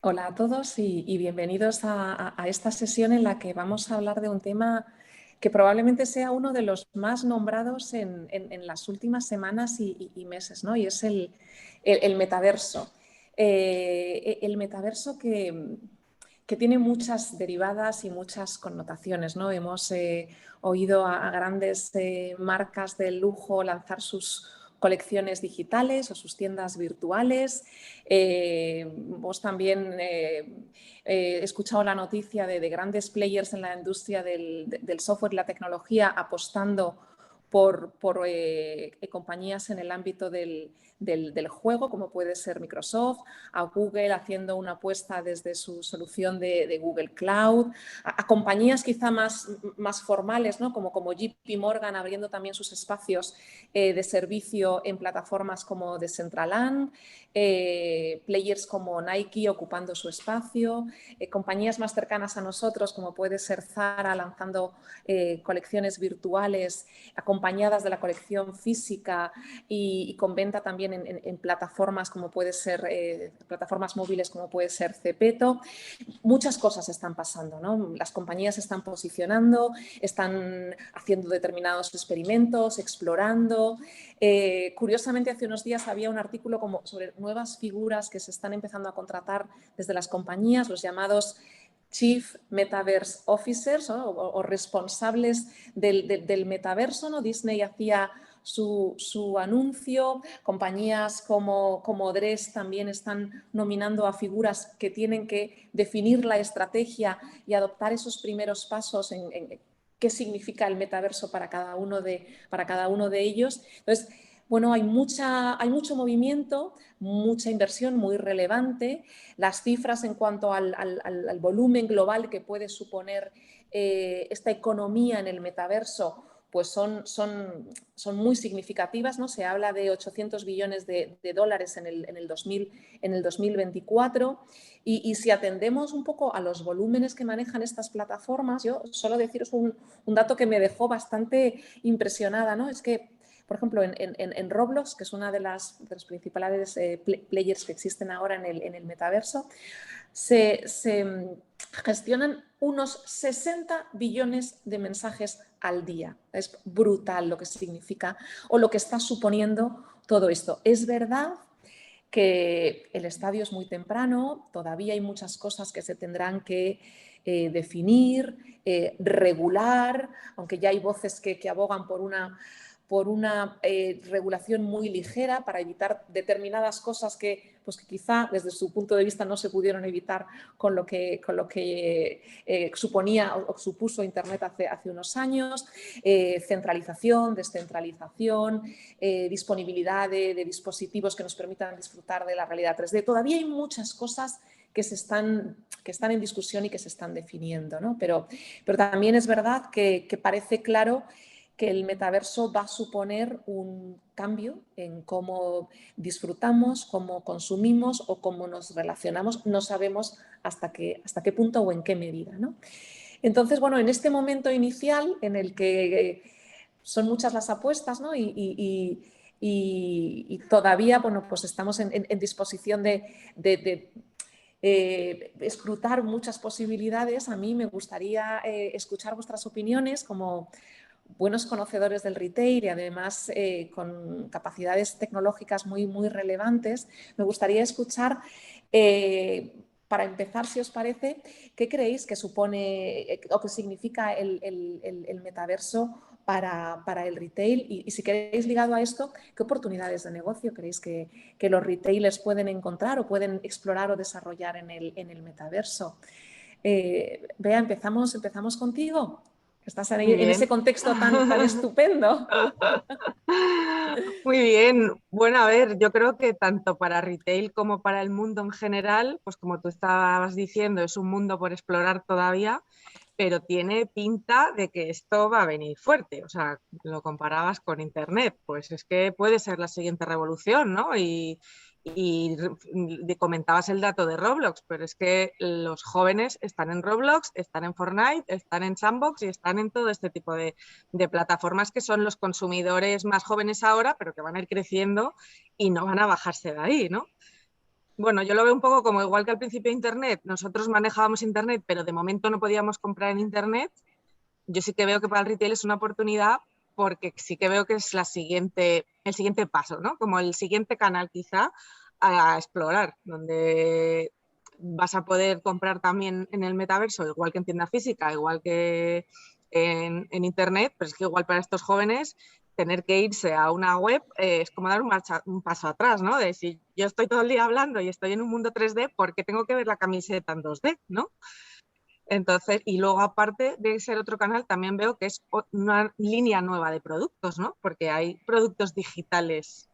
Hola a todos y bienvenidos a esta sesión en la que vamos a hablar de un tema que probablemente sea uno de los más nombrados en las últimas semanas y meses, ¿no? Y es el metaverso. El metaverso que tiene muchas derivadas y muchas connotaciones, ¿no? Hemos oído a grandes marcas de lujo lanzar sus colecciones digitales o sus tiendas virtuales. Vos también he escuchado la noticia de grandes players en la industria del software y la tecnología apostando por compañías en el ámbito del juego, como puede ser Microsoft, a Google haciendo una apuesta desde su solución de Google Cloud, a compañías quizá más formales, ¿no? como JP Morgan abriendo también sus espacios de servicio en plataformas como Decentraland, players como Nike ocupando su espacio, compañías más cercanas a nosotros como puede ser Zara lanzando colecciones virtuales acompañadas de la colección física y con venta también en plataformas como puede ser plataformas móviles como puede ser Zepeto. Muchas cosas están pasando, ¿no? Las compañías se están posicionando, están haciendo determinados experimentos, explorando. Curiosamente, hace unos días había un artículo sobre nuevas figuras que se están empezando a contratar desde las compañías, los llamados Chief Metaverse Officers, ¿no? o responsables del metaverso, ¿no? Disney hacía su anuncio, compañías como Dress también están nominando a figuras que tienen que definir la estrategia y adoptar esos primeros pasos en qué significa el metaverso para cada uno de ellos. Entonces, bueno, hay mucho movimiento, mucha inversión muy relevante. Las cifras en cuanto al volumen global que puede suponer esta economía en el metaverso pues son muy significativas, ¿no? Se habla de 800 billones de dólares en el 2024 y si atendemos un poco a los volúmenes que manejan estas plataformas, yo solo deciros un dato que me dejó bastante impresionada, ¿no? Es que por ejemplo, en Roblox, que es una de los principales players que existen ahora en el metaverso, se gestionan unos 60 billones de mensajes al día. Es brutal lo que significa o lo que está suponiendo todo esto. Es verdad que el estadio es muy temprano, todavía hay muchas cosas que se tendrán que definir, regular, aunque ya hay voces que abogan por una regulación muy ligera para evitar determinadas cosas que quizá desde su punto de vista no se pudieron evitar con lo que suponía o supuso Internet hace unos años, centralización, descentralización, disponibilidad de dispositivos que nos permitan disfrutar de la realidad 3D. Todavía hay muchas cosas que están en discusión y que se están definiendo, ¿no? Pero también es verdad que parece claro que el metaverso va a suponer un cambio en cómo disfrutamos, cómo consumimos o cómo nos relacionamos. No sabemos hasta qué punto o en qué medida, ¿no? Entonces, bueno, en este momento inicial en el que son muchas las apuestas, ¿no? Y todavía, bueno, pues estamos en disposición de escrutar muchas posibilidades. A mí me gustaría escuchar vuestras opiniones como buenos conocedores del retail y además con capacidades tecnológicas muy relevantes. Me gustaría escuchar, para empezar, si os parece, ¿qué creéis que supone o que significa el metaverso para el retail? Y si queréis ligado a esto, ¿qué oportunidades de negocio creéis que los retailers pueden encontrar o pueden explorar o desarrollar en el metaverso? Bea, empezamos contigo. Estás Muy en ese bien. contexto tan estupendo. Muy bien. Bueno, a ver, yo creo que tanto para retail como para el mundo en general, pues como tú estabas diciendo, es un mundo por explorar todavía, pero tiene pinta de que esto va a venir fuerte. O sea, lo comparabas con Internet, pues es que puede ser la siguiente revolución, ¿no? Y comentabas el dato de Roblox, pero es que los jóvenes están en Roblox, están en Fortnite, están en Sandbox y están en todo este tipo de plataformas que son los consumidores más jóvenes ahora, pero que van a ir creciendo y no van a bajarse de ahí, ¿no? Bueno, yo lo veo un poco como igual que al principio de Internet, nosotros manejábamos Internet, pero de momento no podíamos comprar en Internet. Yo sí que veo que para el retail es una oportunidad porque sí que veo que es el siguiente paso, ¿no? Como el siguiente canal quizá a explorar, donde vas a poder comprar también en el metaverso, igual que en tienda física, igual que en Internet, pero es que igual para estos jóvenes tener que irse a una web es como dar un paso atrás, ¿no? De si yo estoy todo el día hablando y estoy en un mundo 3D, ¿por qué tengo que ver la camiseta en 2D, ¿no? Entonces, y luego aparte de ser otro canal, también veo que es una línea nueva de productos, ¿no? Porque hay productos digitales,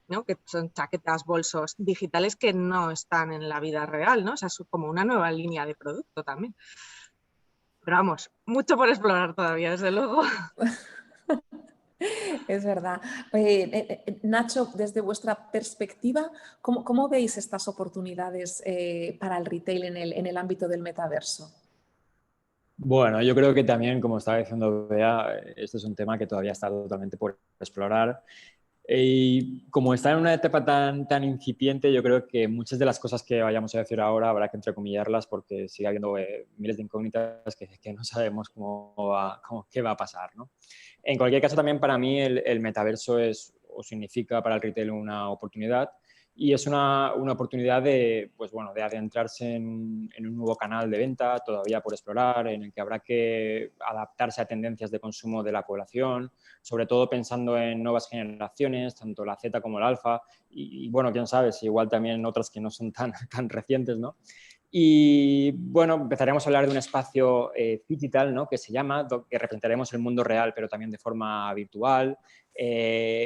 ¿no? Que son chaquetas, bolsos digitales que no están en la vida real, ¿no? O sea, es como una nueva línea de producto también. Pero vamos, mucho por explorar todavía, desde luego. Es verdad. Nacho, desde vuestra perspectiva, ¿cómo veis estas oportunidades para el retail en el ámbito del metaverso? Bueno, yo creo que también, como estaba diciendo Bea, este es un tema que todavía está totalmente por explorar. Y como está en una etapa tan incipiente, yo creo que muchas de las cosas que vayamos a decir ahora habrá que entrecomillarlas porque sigue habiendo miles de incógnitas que no sabemos qué va a pasar, ¿no? En cualquier caso, también para mí el metaverso es o significa para el retail una oportunidad y es una oportunidad de, pues bueno, de adentrarse en un nuevo canal de venta todavía por explorar, en el que habrá que adaptarse a tendencias de consumo de la población, sobre todo pensando en nuevas generaciones, tanto la Z como la alfa, y bueno, quién sabe, si igual también otras que no son tan recientes, ¿no? Y bueno, empezaremos a hablar de un espacio digital, ¿no? Que se llama, que representaremos el mundo real, pero también de forma virtual,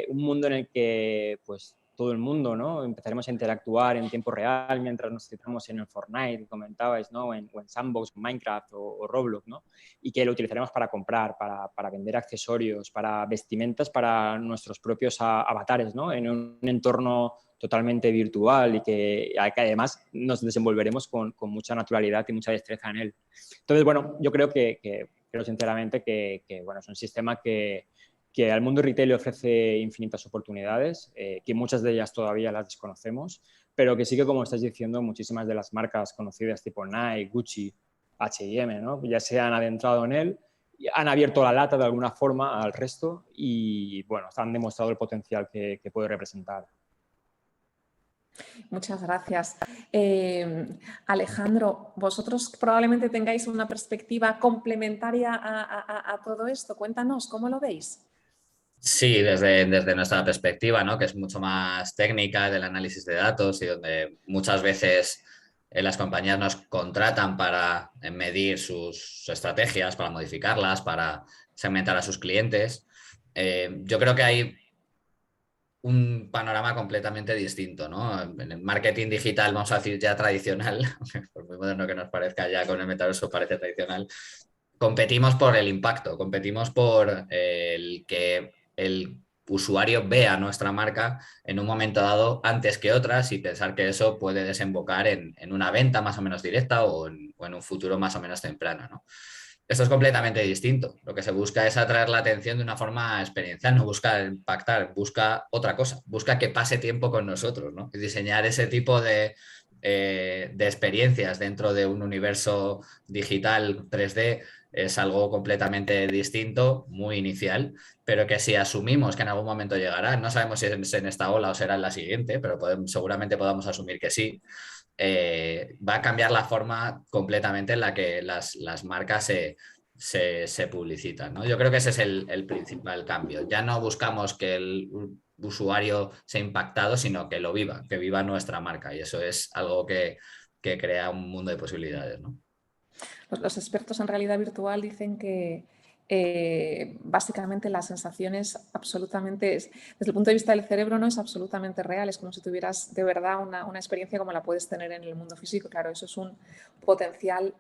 un mundo en el que pues todo el mundo, ¿no? Empezaremos a interactuar en tiempo real mientras nos citamos en el Fortnite, que comentabais, ¿no? O en Sandbox, Minecraft o Roblox, ¿no? Y que lo utilizaremos para comprar, para vender accesorios, para vestimentas para nuestros propios avatares, ¿no? En un entorno totalmente virtual y que además nos desenvolveremos con mucha naturalidad y mucha destreza en él. Entonces, bueno, yo creo sinceramente que bueno, es un sistema que al mundo retail le ofrece infinitas oportunidades, que muchas de ellas todavía las desconocemos, pero que sí que, como estáis diciendo, muchísimas de las marcas conocidas tipo Nike, Gucci, H&M, ¿no? Ya se han adentrado en él, han abierto la lata de alguna forma al resto y, bueno, han demostrado el potencial que puede representar. Muchas gracias. Alejandro, vosotros probablemente tengáis una perspectiva complementaria a todo esto. Cuéntanos, ¿cómo lo veis? Sí, desde nuestra perspectiva, ¿no? Que es mucho más técnica del análisis de datos y donde muchas veces las compañías nos contratan para medir sus estrategias, para modificarlas, para segmentar a sus clientes. Yo creo que hay un panorama completamente distinto, ¿no? En el marketing digital, vamos a decir ya tradicional, por muy moderno que nos parezca ya con el metaverso parece tradicional, competimos por el impacto, competimos por el que el usuario vea nuestra marca en un momento dado antes que otras y pensar que eso puede desembocar en una venta más o menos directa o en un futuro más o menos temprano, ¿no? Esto es completamente distinto. Lo que se busca es atraer la atención de una forma experiencial, no busca impactar, busca otra cosa, busca que pase tiempo con nosotros, ¿no? Y diseñar ese tipo de experiencias dentro de un universo digital 3D es algo completamente distinto, muy inicial, pero que si asumimos que en algún momento llegará, no sabemos si es en esta ola o será en la siguiente, pero seguramente podamos asumir que sí, va a cambiar la forma completamente en la que las marcas se publicitan, ¿no? Yo creo que ese es el principal cambio. Ya no buscamos que el usuario sea impactado, sino que lo viva, que viva nuestra marca. Y eso es algo que crea un mundo de posibilidades, ¿no? Los expertos en realidad virtual dicen que básicamente la sensación es absolutamente, desde el punto de vista del cerebro, no es absolutamente real, es como si tuvieras de verdad una experiencia como la puedes tener en el mundo físico. Claro, eso es un potencial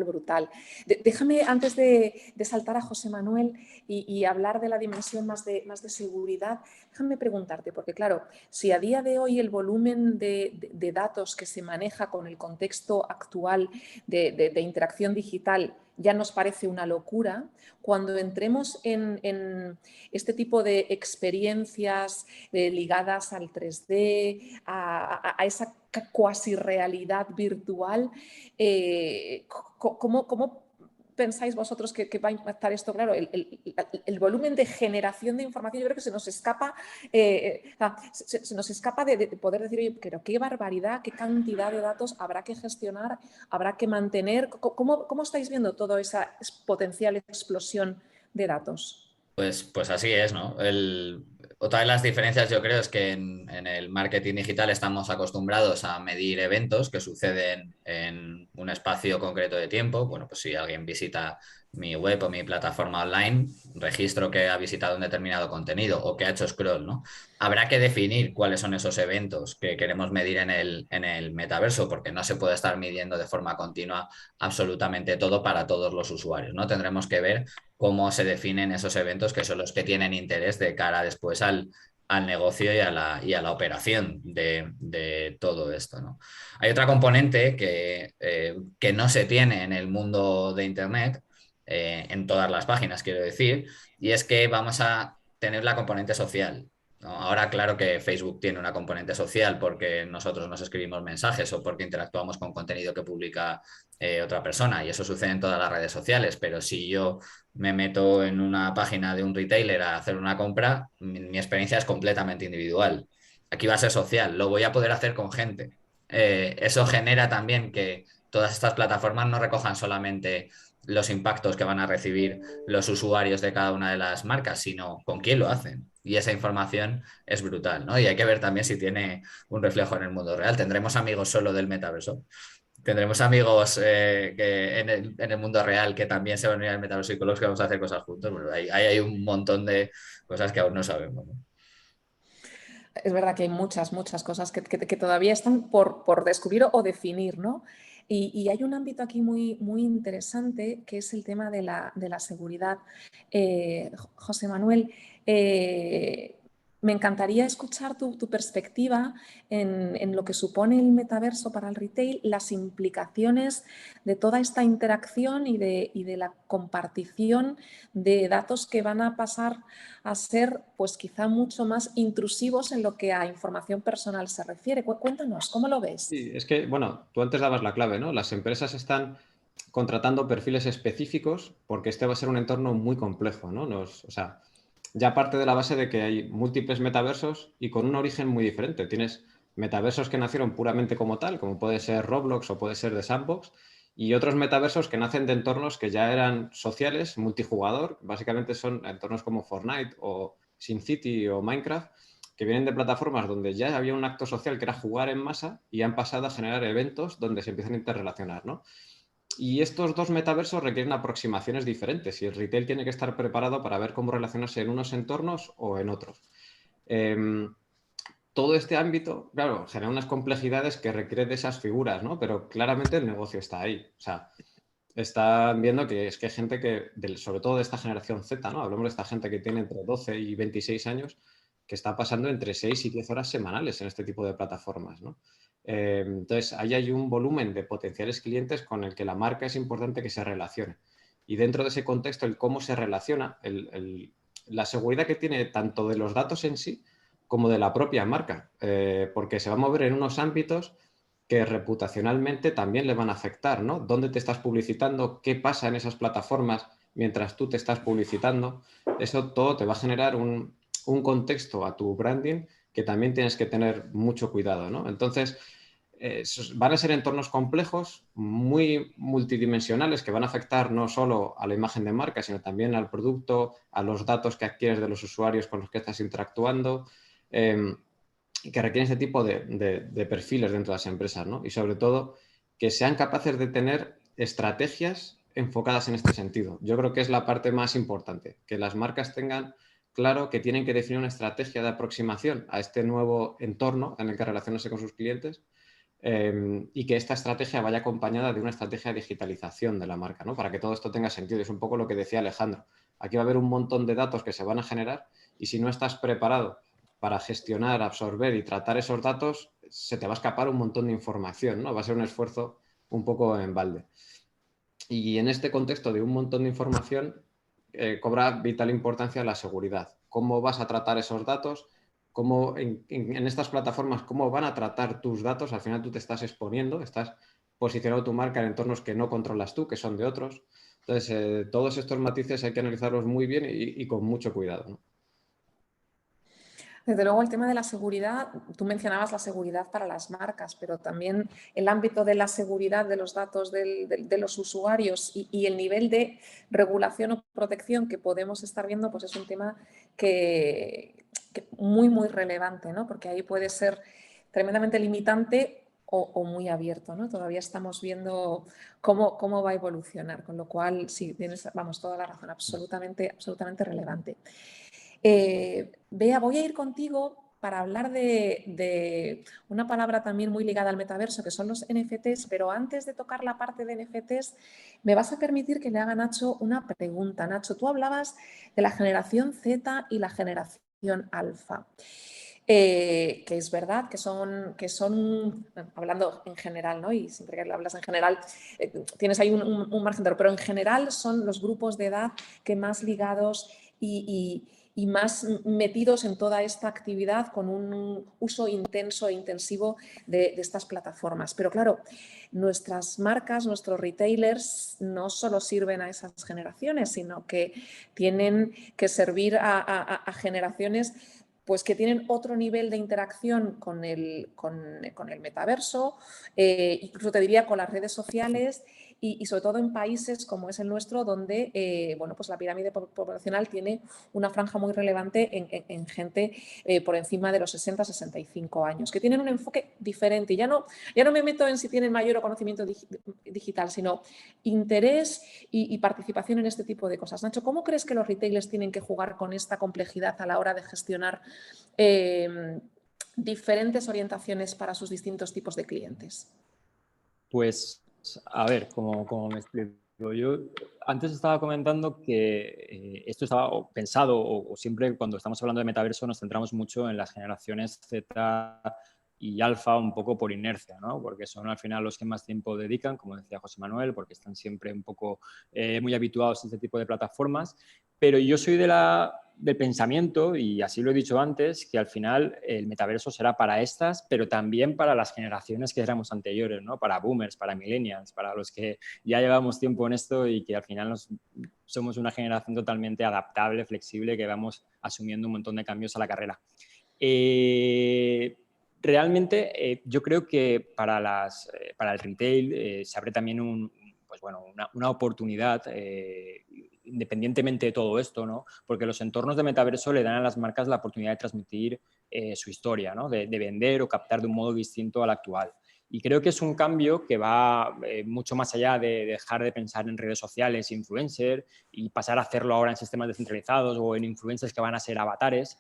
brutal. Déjame, antes de saltar a José Manuel y hablar de la dimensión más de seguridad, déjame preguntarte, porque claro, si a día de hoy el volumen de datos que se maneja con el contexto actual de interacción digital ya nos parece una locura. Cuando entremos en este tipo de experiencias ligadas al 3D, a esa cuasi realidad virtual, ¿cómo pensáis vosotros que va a impactar esto? Claro, el volumen de generación de información, yo creo que se nos escapa, se nos escapa de poder decir, oye, pero qué barbaridad, qué cantidad de datos habrá que gestionar, habrá que mantener. ¿Cómo estáis viendo toda esa potencial explosión de datos? Pues así es, ¿no? Otra de las diferencias yo creo es que en el marketing digital estamos acostumbrados a medir eventos que suceden en un espacio concreto de tiempo. Bueno, pues si alguien visita mi web o mi plataforma online, registro que ha visitado un determinado contenido o que ha hecho scroll, ¿no? Habrá que definir cuáles son esos eventos que queremos medir en el metaverso, porque no se puede estar midiendo de forma continua absolutamente todo para todos los usuarios, ¿no? Tendremos que ver cómo se definen esos eventos que son los que tienen interés de cara después al negocio y a la operación de todo esto, ¿no? Hay otra componente que no se tiene en el mundo de Internet, en todas las páginas, quiero decir, y es que vamos a tener la componente social, ¿no? Ahora, claro que Facebook tiene una componente social porque nosotros nos escribimos mensajes o porque interactuamos con contenido que publica otra persona, y eso sucede en todas las redes sociales, pero si yo me meto en una página de un retailer a hacer una compra, mi experiencia es completamente individual. Aquí va a ser social, lo voy a poder hacer con gente. Eso genera también que todas estas plataformas no recojan solamente los impactos que van a recibir los usuarios de cada una de las marcas, sino con quién lo hacen. Y esa información es brutal, ¿no? Y hay que ver también si tiene un reflejo en el mundo real. ¿Tendremos amigos solo del metaverso? ¿Tendremos amigos que en el mundo real que también se van a unir al metaverso y con los que vamos a hacer cosas juntos? Bueno, hay un montón de cosas que aún no sabemos, ¿no? Es verdad que hay muchas cosas que todavía están por descubrir o definir, ¿no? Y hay un ámbito aquí muy interesante que es el tema de la seguridad. José Manuel, me encantaría escuchar tu perspectiva en lo que supone el metaverso para el retail, las implicaciones de toda esta interacción y de la compartición de datos que van a pasar a ser, pues quizá mucho más intrusivos en lo que a información personal se refiere. Cuéntanos, ¿cómo lo ves? Sí, es que, bueno, tú antes dabas la clave, ¿no? Las empresas están contratando perfiles específicos porque este va a ser un entorno muy complejo, ¿no? O sea, ya parte de la base de que hay múltiples metaversos y con un origen muy diferente. Tienes metaversos que nacieron puramente como tal, como puede ser Roblox o puede ser The Sandbox, y otros metaversos que nacen de entornos que ya eran sociales, multijugador, básicamente son entornos como Fortnite o SimCity o Minecraft, que vienen de plataformas donde ya había un acto social que era jugar en masa y han pasado a generar eventos donde se empiezan a interrelacionar, ¿no? Y estos dos metaversos requieren aproximaciones diferentes y el retail tiene que estar preparado para ver cómo relacionarse en unos entornos o en otros. Todo este ámbito, claro, genera unas complejidades que requieren de esas figuras, ¿no? Pero claramente el negocio está ahí. O sea, están viendo que es que hay gente que, sobre todo de esta generación Z, ¿no? Hablamos de esta gente que tiene entre 12 y 26 años, que está pasando entre 6 y 10 horas semanales en este tipo de plataformas, ¿no? Entonces, ahí hay un volumen de potenciales clientes con el que la marca es importante que se relacione. Y dentro de ese contexto, el cómo se relaciona, la seguridad que tiene tanto de los datos en sí como de la propia marca, porque se va a mover en unos ámbitos que reputacionalmente también le van a afectar, ¿no? ¿Dónde te estás publicitando? ¿Qué pasa en esas plataformas mientras tú te estás publicitando? Eso todo te va a generar un contexto a tu branding que también tienes que tener mucho cuidado, ¿no? Entonces, van a ser entornos complejos, muy multidimensionales, que van a afectar no solo a la imagen de marca, sino también al producto, a los datos que adquieres de los usuarios con los que estás interactuando, que requieren este tipo de perfiles dentro de las empresas, ¿no? Y sobre todo, que sean capaces de tener estrategias enfocadas en este sentido. Yo creo que es la parte más importante, que las marcas tengan claro que tienen que definir una estrategia de aproximación a este nuevo entorno en el que relacionarse con sus clientes, y que esta estrategia vaya acompañada de una estrategia de digitalización de la marca, ¿no? Para que todo esto tenga sentido. Es un poco lo que decía Alejandro. Aquí va a haber un montón de datos que se van a generar y si no estás preparado para gestionar, absorber y tratar esos datos, se te va a escapar un montón de información, ¿no? Va a ser un esfuerzo un poco en balde. Y en este contexto de un montón de información, cobra vital importancia la seguridad. ¿Cómo vas a tratar esos datos? ¿Cómo en estas plataformas, cómo van a tratar tus datos? Al final tú te estás exponiendo, estás posicionando tu marca en entornos que no controlas tú, que son de otros. Entonces, todos estos matices hay que analizarlos muy bien y con mucho cuidado, ¿no? Desde luego el tema de la seguridad, tú mencionabas la seguridad para las marcas, pero también el ámbito de la seguridad de los datos de los usuarios y el nivel de regulación o protección que podemos estar viendo, pues es un tema que muy, muy relevante, ¿no? Porque ahí puede ser tremendamente limitante o muy abierto, ¿no? Todavía estamos viendo cómo va a evolucionar, con lo cual sí, tienes, vamos, toda la razón, absolutamente, absolutamente relevante. Bea, voy a ir contigo para hablar de una palabra también muy ligada al metaverso, que son los NFTs, pero antes de tocar la parte de NFTs, me vas a permitir que le haga a Nacho una pregunta. Nacho, tú hablabas de la generación Z y la generación alfa. Que es verdad que son, hablando en general, ¿no? Y siempre que hablas en general, tienes ahí un margen de error, pero en general son los grupos de edad que más ligados y más metidos en toda esta actividad con un uso intenso e intensivo de estas plataformas. Pero claro, nuestras marcas, nuestros retailers no solo sirven a esas generaciones, sino que tienen que servir a generaciones pues que tienen otro nivel de interacción con el metaverso, incluso te diría con las redes sociales y sobre todo en países como es el nuestro, donde bueno, pues la pirámide poblacional tiene una franja muy relevante en gente por encima de los 60-65 años, que tienen un enfoque diferente. Y ya no me meto en si tienen mayor conocimiento digital, sino interés y participación en este tipo de cosas. Nacho, ¿cómo crees que los retailers tienen que jugar con esta complejidad a la hora de gestionar diferentes orientaciones para sus distintos tipos de clientes? Pues, a ver, como me explico. Yo antes estaba comentando que esto estaba pensado, o siempre cuando estamos hablando de metaverso nos centramos mucho en las generaciones Z y alfa un poco por inercia, ¿no? Porque son al final los que más tiempo dedican, como decía José Manuel, porque están siempre un poco muy habituados a este tipo de plataformas. Pero yo soy del pensamiento, y así lo he dicho antes, que al final el metaverso será para estas, pero también para las generaciones que éramos anteriores, ¿no? Para boomers, para millennials, para los que ya llevamos tiempo en esto y que al final somos una generación totalmente adaptable, flexible, que vamos asumiendo un montón de cambios a la carrera. Realmente yo creo que para el retail se abre también una oportunidad independientemente de todo esto, ¿no? Porque los entornos de metaverso le dan a las marcas la oportunidad de transmitir su historia, ¿no? De vender o captar de un modo distinto al actual. Y creo que es un cambio que va mucho más allá de dejar de pensar en redes sociales, influencer, y pasar a hacerlo ahora en sistemas descentralizados o en influencers que van a ser avatares.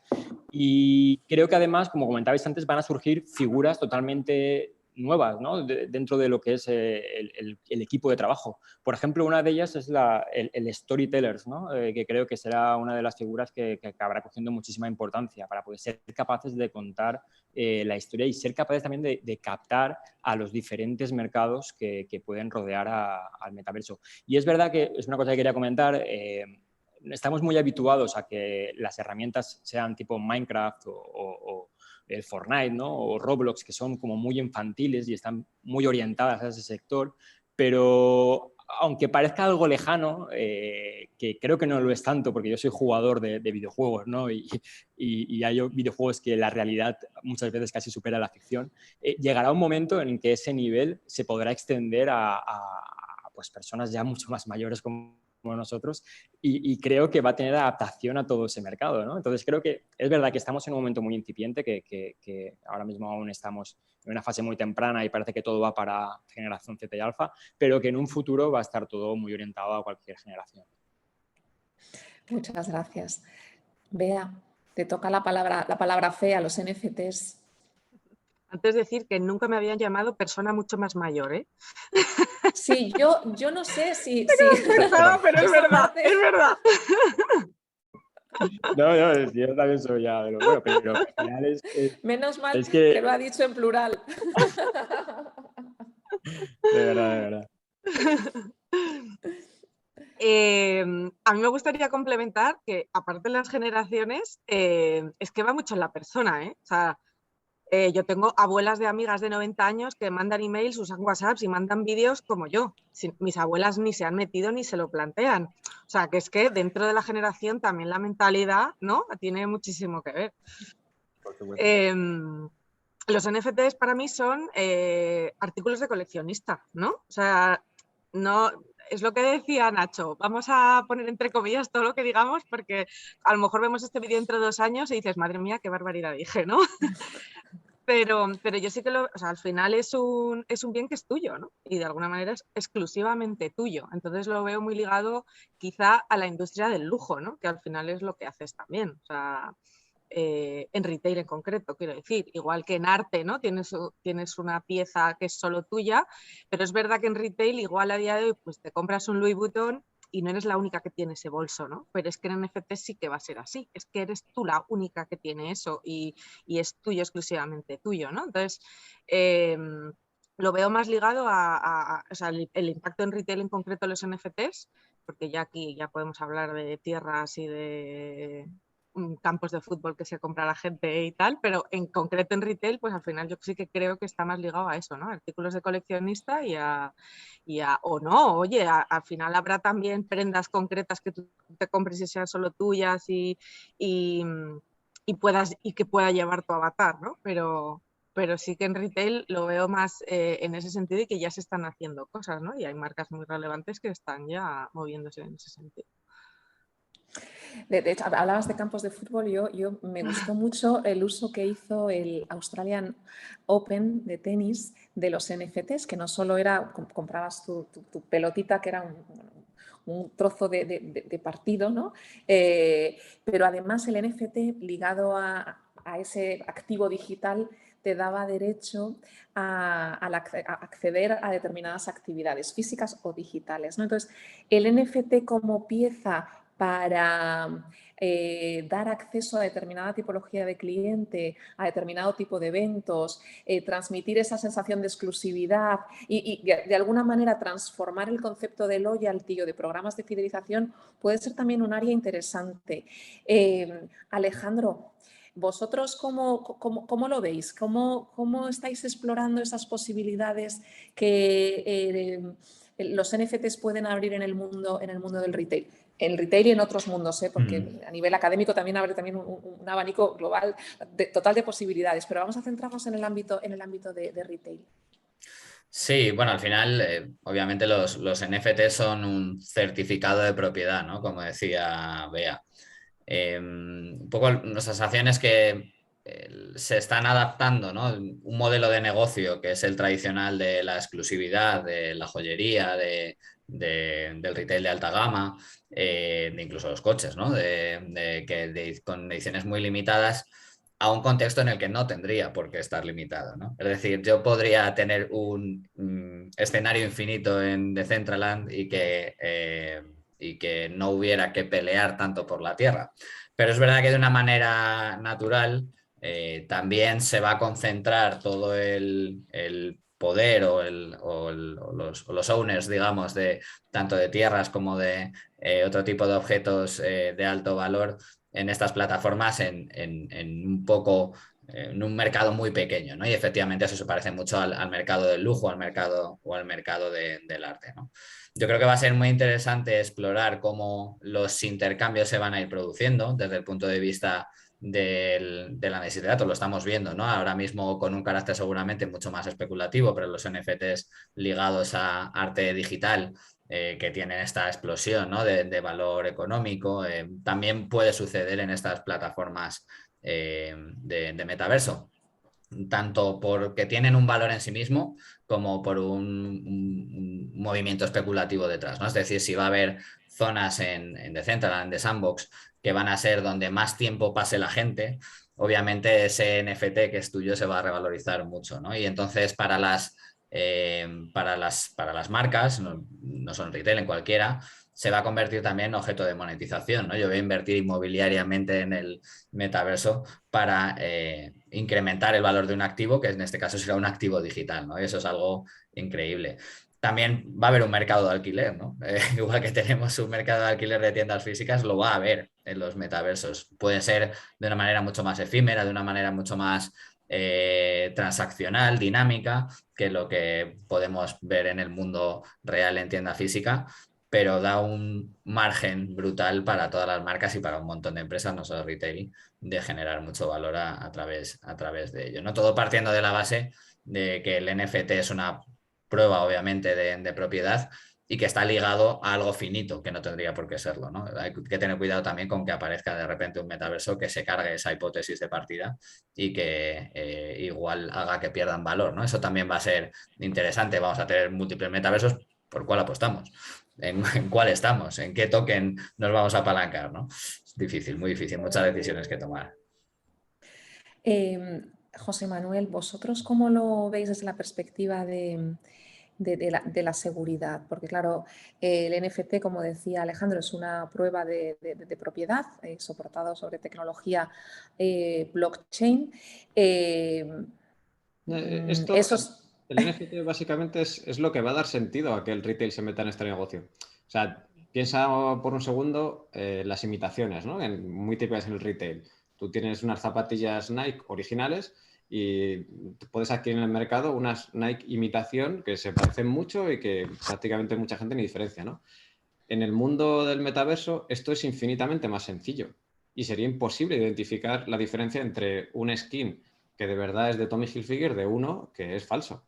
Y creo que además, como comentabais antes, van a surgir figuras totalmente nuevas, ¿no? Dentro de lo que es el equipo de trabajo. Por ejemplo, una de ellas es el storytellers, ¿no? Que creo que será una de las figuras que acabará cogiendo muchísima importancia para poder ser capaces de contar la historia y ser capaces también de captar a los diferentes mercados que pueden rodear al metaverso. Y es verdad que es una cosa que quería comentar. Estamos muy habituados a que las herramientas sean tipo Minecraft o el Fortnite, ¿no? O Roblox, que son como muy infantiles y están muy orientadas a ese sector, pero aunque parezca algo lejano, que creo que no lo es tanto, porque yo soy jugador de videojuegos, ¿no? Y hay videojuegos que la realidad muchas veces casi supera la ficción, llegará un momento en que ese nivel se podrá extender a pues personas ya mucho más mayores como nosotros, y creo que va a tener adaptación a todo ese mercado, ¿no? Entonces creo que es verdad que estamos en un momento muy incipiente, que ahora mismo aún estamos en una fase muy temprana y parece que todo va para generación Z y alfa, pero que en un futuro va a estar todo muy orientado a cualquier generación. Muchas gracias. Bea, te toca la palabra fea, los NFTs. Antes de decir que nunca me habían llamado persona mucho más mayor, ¿eh? Sí, yo no sé si No, pero es verdad, es verdad. No, yo también soy ya de lo bueno, pero al final es menos mal es que lo ha dicho en plural. De verdad. A mí me gustaría complementar que, aparte de las generaciones, es que va mucho en la persona, ¿eh? O sea, yo tengo abuelas de amigas de 90 años que mandan emails, usan WhatsApp y mandan vídeos como yo. Mis abuelas ni se han metido ni se lo plantean. O sea, que es que dentro de la generación también la mentalidad, ¿no?, tiene muchísimo que ver. Los NFTs para mí son artículos de coleccionista, ¿no? O sea, no, es lo que decía Nacho, vamos a poner entre comillas todo lo que digamos, porque a lo mejor vemos este vídeo dentro de 2 años y dices, madre mía, qué barbaridad dije, ¿no? Pero yo sí que o sea, al final es un bien que es tuyo, ¿no? Y de alguna manera es exclusivamente tuyo. Entonces lo veo muy ligado quizá a la industria del lujo, ¿no? Que al final es lo que haces también. O sea, en retail en concreto, quiero decir, igual que en arte, ¿no? Tienes una pieza que es solo tuya, pero es verdad que en retail igual a día de hoy pues te compras un Louis Vuitton y no eres la única que tiene ese bolso, ¿no? Pero es que en NFT sí que va a ser así, es que eres tú la única que tiene eso y es tuyo, exclusivamente tuyo, ¿no? Entonces, lo veo más ligado o sea, el impacto en retail en concreto de los NFTs, porque ya aquí ya podemos hablar de tierras y de campos de fútbol que se compra la gente y tal, pero en concreto en retail, pues al final yo sí que creo que está más ligado a eso, ¿no? Artículos de coleccionista o no, oye, al final habrá también prendas concretas que tú te compres y sean solo tuyas y que pueda llevar tu avatar, ¿no? Pero sí que en retail lo veo más en ese sentido y que ya se están haciendo cosas, ¿no? Y hay marcas muy relevantes que están ya moviéndose en ese sentido. De hecho, hablabas de campos de fútbol. Yo me gustó mucho el uso que hizo el Australian Open de tenis de los NFTs, que no solo era, comprabas tu pelotita, que era un trozo de partido, ¿no? Pero además el NFT ligado a ese activo digital te daba derecho a acceder a determinadas actividades físicas o digitales, ¿no? Entonces, el NFT como pieza para dar acceso a determinada tipología de cliente, a determinado tipo de eventos, transmitir esa sensación de exclusividad y de alguna manera transformar el concepto de loyalty o de programas de fidelización puede ser también un área interesante. Alejandro, ¿vosotros cómo lo veis? ¿Cómo estáis explorando esas posibilidades que los NFTs pueden abrir en el mundo del retail? En el retail y en otros mundos, porque a nivel académico también abre también un abanico global total de posibilidades, pero vamos a centrarnos en el ámbito de retail. Sí, bueno, al final, obviamente los NFT son un certificado de propiedad, ¿no? Como decía Bea. Un poco nuestra sensación es que se están adaptando, ¿no? Un modelo de negocio que es el tradicional de la exclusividad, de la joyería, del retail de alta gama, de incluso los coches, ¿no? Con ediciones muy limitadas a un contexto en el que no tendría por qué estar limitado, ¿no? Es decir, yo podría tener un escenario infinito en Decentraland y que no hubiera que pelear tanto por la tierra. Pero es verdad que de una manera natural también se va a concentrar todo el poder o los owners, digamos, tanto de tierras como de otro tipo de objetos de alto valor en estas plataformas en un mercado muy pequeño, ¿no? Y efectivamente eso se parece mucho al mercado del lujo, al mercado del arte, ¿no? Yo creo que va a ser muy interesante explorar cómo los intercambios se van a ir produciendo desde el punto de vista de la necesidad de datos. Lo estamos viendo, ¿no? Ahora mismo con un carácter seguramente mucho más especulativo, pero los NFTs ligados a arte digital que tienen esta explosión, ¿no? de valor económico, también puede suceder en estas plataformas de metaverso, tanto porque tienen un valor en sí mismo como por un movimiento especulativo detrás, ¿no? Es decir, si va a haber zonas en Decentraland, de Sandbox, que van a ser donde más tiempo pase la gente, obviamente ese NFT que es tuyo se va a revalorizar mucho, ¿no? Y entonces para las marcas, no son retail, en cualquiera, se va a convertir también en objeto de monetización, ¿no? Yo voy a invertir inmobiliariamente en el metaverso para incrementar el valor de un activo, que en este caso será un activo digital, ¿no? Y eso es algo increíble. también va a haber un mercado de alquiler, ¿no? Igual que tenemos un mercado de alquiler de tiendas físicas, lo va a haber en los metaversos. Puede ser de una manera mucho más efímera, de una manera mucho más transaccional, dinámica, que lo que podemos ver en el mundo real en tienda física, pero da un margen brutal para todas las marcas y para un montón de empresas, no solo retail, de generar mucho valor a través de ello, ¿no? Todo partiendo de la base de que el NFT es una prueba, obviamente, de propiedad y que está ligado a algo finito, que no tendría por qué serlo, ¿no? Hay que tener cuidado también con que aparezca de repente un metaverso que se cargue esa hipótesis de partida y que igual haga que pierdan valor, ¿no? Eso también va a ser interesante. Vamos a tener múltiples metaversos. ¿Por cuál apostamos? ¿En cuál estamos? ¿En qué token nos vamos a apalancar, ¿no? Es difícil, muy difícil, muchas decisiones que tomar. José Manuel, ¿vosotros cómo lo veis desde la perspectiva de la seguridad? Porque claro, el NFT, como decía Alejandro, es una prueba de propiedad soportado sobre tecnología blockchain. Esto, Esos... el NFT básicamente es lo que va a dar sentido a que el retail se meta en este negocio. O sea, piensa por un segundo las imitaciones, ¿no? Muy típicas en el retail. Tú tienes unas zapatillas Nike originales y puedes adquirir en el mercado unas Nike imitación que se parecen mucho y que prácticamente mucha gente ni diferencia, ¿no? En el mundo del metaverso esto es infinitamente más sencillo y sería imposible identificar la diferencia entre un skin que de verdad es de Tommy Hilfiger de uno que es falso.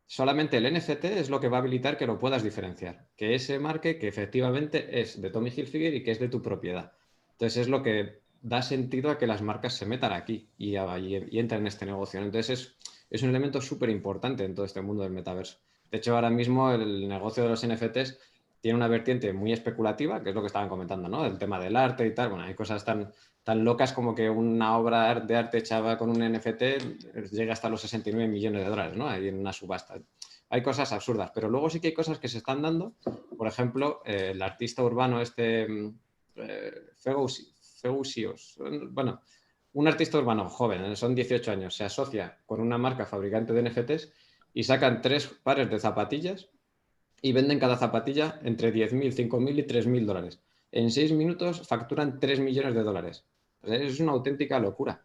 Solamente el NFT es lo que va a habilitar que lo puedas diferenciar, que ese marque que efectivamente es de Tommy Hilfiger y que es de tu propiedad. Entonces es lo que da sentido a que las marcas se metan aquí y entren en este negocio. Entonces es un elemento súper importante en todo este mundo del metaverso. De hecho, ahora mismo el negocio de los NFTs tiene una vertiente muy especulativa, que es lo que estaban comentando, ¿no? El tema del arte y tal. Bueno, hay cosas tan locas como que una obra de arte hecha con un NFT llega hasta los 69 millones de dólares, ¿no? Ahí en una subasta. Hay cosas absurdas, pero luego sí que hay cosas que se están dando. Por ejemplo, el artista urbano Feusios, bueno, un artista urbano joven, son 18 años, se asocia con una marca fabricante de NFTs y sacan 3 pares de zapatillas y venden cada zapatilla entre 10.000, 5.000 y 3.000 dólares. En 6 minutos facturan 3 millones de dólares. Es una auténtica locura.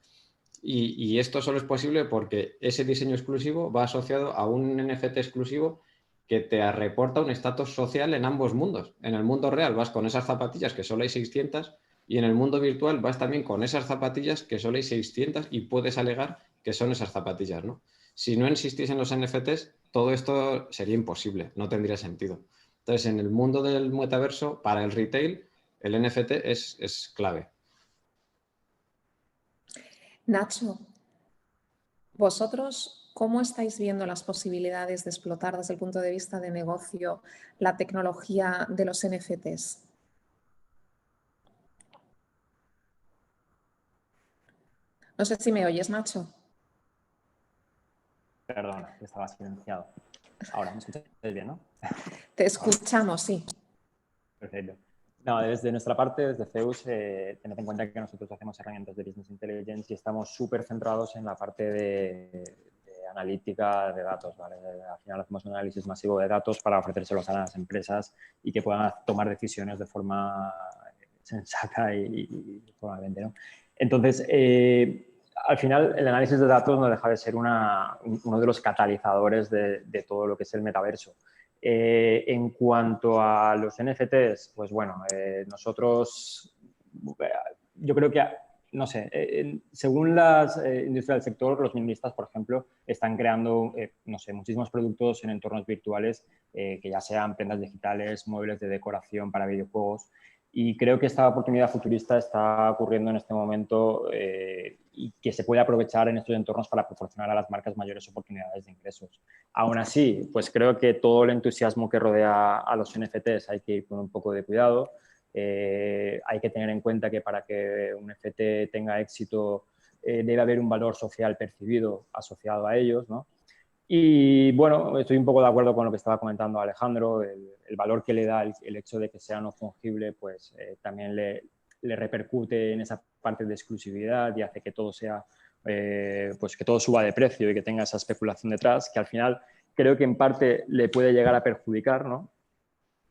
Y esto solo es posible porque ese diseño exclusivo va asociado a un NFT exclusivo que te reporta un estatus social en ambos mundos. En el mundo real vas con esas zapatillas que solo hay 600 y en el mundo virtual vas también con esas zapatillas que solo hay 600 y puedes alegar que son esas zapatillas, ¿no? Si no existiesen los NFTs, todo esto sería imposible, no tendría sentido. Entonces, en el mundo del metaverso, para el retail, el NFT es clave. Nacho, ¿vosotros cómo estáis viendo las posibilidades de explotar desde el punto de vista de negocio la tecnología de los NFTs? No sé si me oyes, Nacho. Perdona, que estaba silenciado. Ahora, ¿me escucháis bien, no? Te escuchamos, sí. Perfecto. No, desde nuestra parte, desde Zeus, tened en cuenta que nosotros hacemos herramientas de Business Intelligence y estamos súper centrados en la parte de analítica de datos, ¿vale? Al final hacemos un análisis masivo de datos para ofrecérselos a las empresas y que puedan tomar decisiones de forma sensata y probablemente, ¿no? Entonces, al final, el análisis de datos no deja de ser uno de los catalizadores de todo lo que es el metaverso. En cuanto a los NFTs, pues bueno, nosotros, yo creo que, no sé, según las industrias del sector, los minoristas, por ejemplo, están creando, no sé, muchísimos productos en entornos virtuales, que ya sean prendas digitales, muebles de decoración para videojuegos. Y creo que esta oportunidad futurista está ocurriendo en este momento y que se puede aprovechar en estos entornos para proporcionar a las marcas mayores oportunidades de ingresos. Aún así, pues creo que todo el entusiasmo que rodea a los NFTs hay que ir con un poco de cuidado. Hay que tener en cuenta que para que un NFT tenga éxito debe haber un valor social percibido asociado a ellos, ¿no? Y bueno, estoy un poco de acuerdo con lo que estaba comentando Alejandro, el valor que le da el hecho de que sea no fungible, pues también le repercute en esa parte de exclusividad y hace que todo sea, pues que todo suba de precio y que tenga esa especulación detrás, que al final creo que en parte le puede llegar a perjudicar, ¿no?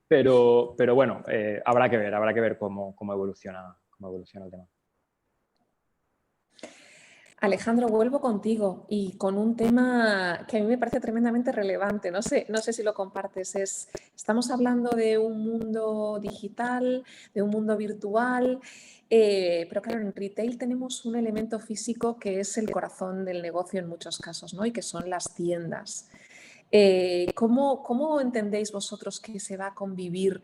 Pero bueno, habrá que ver cómo evoluciona el tema. Alejandro, vuelvo contigo y con un tema que a mí me parece tremendamente relevante. No sé si lo compartes. Estamos hablando de un mundo digital, de un mundo virtual, pero claro, en retail tenemos un elemento físico que es el corazón del negocio en muchos casos, ¿no? Y que son las tiendas. ¿Cómo entendéis vosotros que se va a convivir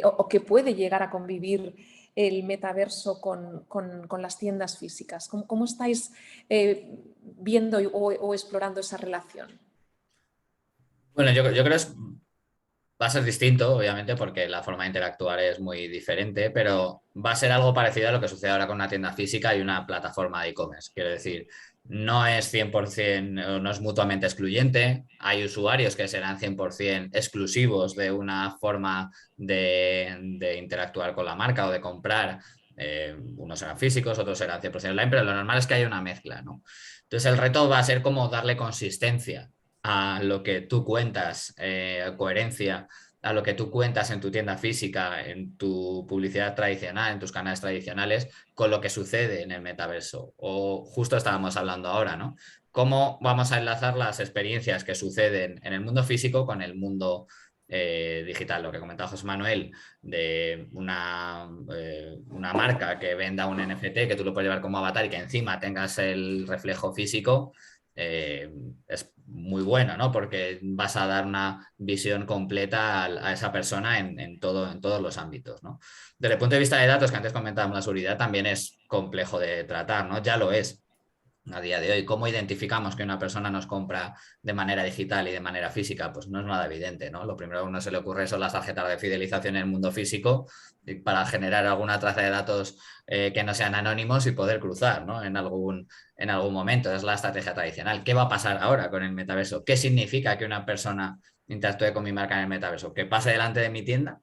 o que puede llegar a convivir el metaverso con las tiendas físicas? ¿Cómo estáis viendo o explorando esa relación? Bueno, yo creo que va a ser distinto, obviamente, porque la forma de interactuar es muy diferente, pero va a ser algo parecido a lo que sucede ahora con una tienda física y una plataforma de e-commerce. Quiero decir, no es 100%, no es mutuamente excluyente. Hay usuarios que serán 100% exclusivos de una forma de interactuar con la marca o de comprar. Unos serán físicos, otros serán 100% online, pero lo normal es que haya una mezcla, ¿no? Entonces el reto va a ser como darle consistencia a lo que tú cuentas, coherencia a lo que tú cuentas en tu tienda física, en tu publicidad tradicional, en tus canales tradicionales, con lo que sucede en el metaverso. O justo estábamos hablando ahora, ¿no? ¿Cómo vamos a enlazar las experiencias que suceden en el mundo físico con el mundo digital? Lo que comentaba José Manuel de una marca que venda un NFT que tú lo puedes llevar como avatar y que encima tengas el reflejo físico. Es muy bueno, ¿no? Porque vas a dar una visión completa a esa persona en todos los ámbitos, ¿no? Desde el punto de vista de datos, que antes comentábamos, la seguridad también es complejo de tratar, ¿no? Ya lo es a día de hoy. ¿Cómo identificamos que una persona nos compra de manera digital y de manera física? Pues no es nada evidente, ¿no? Lo primero que a uno se le ocurre son las tarjetas de fidelización en el mundo físico para generar alguna traza de datos que no sean anónimos y poder cruzar, ¿no? En algún momento. Es la estrategia tradicional. ¿Qué va a pasar ahora con el metaverso? ¿Qué significa que una persona interactúe con mi marca en el metaverso? ¿Que pase delante de mi tienda?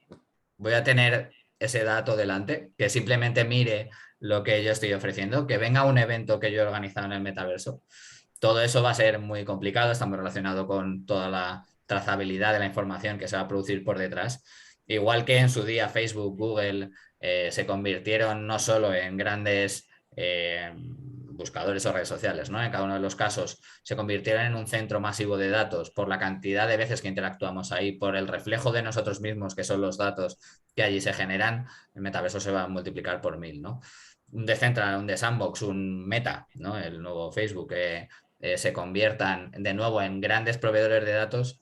¿Voy a tener ese dato delante? ¿Que simplemente mire lo que yo estoy ofreciendo? ¿Que venga a un evento que yo he organizado en el metaverso? Todo eso va a ser muy complicado, está muy relacionado con toda la trazabilidad de la información que se va a producir por detrás. Igual que en su día Facebook, Google se convirtieron no solo en grandes buscadores o redes sociales, ¿no? En cada uno de los casos se convirtieron en un centro masivo de datos por la cantidad de veces que interactuamos ahí, por el reflejo de nosotros mismos, que son los datos que allí se generan. El metaverso se va a multiplicar por 1000, ¿no? Un Decentraland, un Sandbox, un Meta, ¿no? El nuevo Facebook, se conviertan de nuevo en grandes proveedores de datos,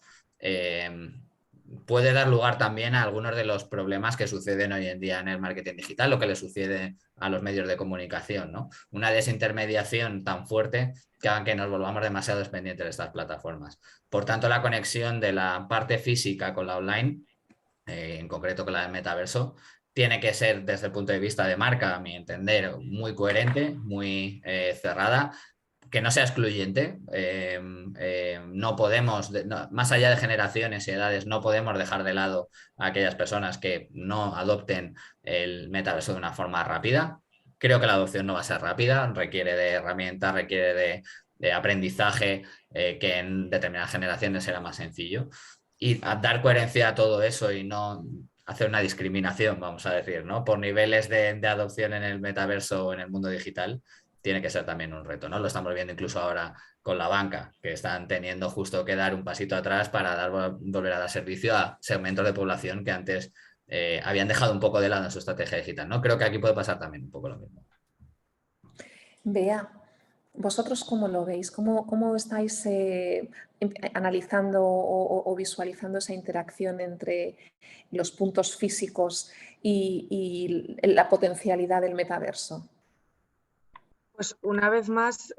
puede dar lugar también a algunos de los problemas que suceden hoy en día en el marketing digital, lo que le sucede a los medios de comunicación, ¿no? Una desintermediación tan fuerte que haga que nos volvamos demasiado dependientes de estas plataformas. Por tanto, la conexión de la parte física con la online, en concreto con la del metaverso, tiene que ser, desde el punto de vista de marca, a mi entender, muy coherente, muy cerrada, que no sea excluyente. No podemos, más allá de generaciones y edades, no podemos dejar de lado a aquellas personas que no adopten el metaverso de una forma rápida. Creo que la adopción no va a ser rápida, requiere de herramientas, requiere de aprendizaje que en determinadas generaciones será más sencillo. Y dar coherencia a todo eso y no hacer una discriminación, vamos a decir, ¿no? Por niveles de adopción en el metaverso o en el mundo digital, tiene que ser también un reto, ¿no? Lo estamos viendo incluso ahora con la banca, que están teniendo justo que dar un pasito atrás para volver a dar servicio a segmentos de población que antes habían dejado un poco de lado en su estrategia digital, ¿no? Creo que aquí puede pasar también un poco lo mismo. Bea, ¿vosotros cómo lo veis? ¿Cómo estáis analizando o visualizando esa interacción entre los puntos físicos y la potencialidad del metaverso? Pues una vez más,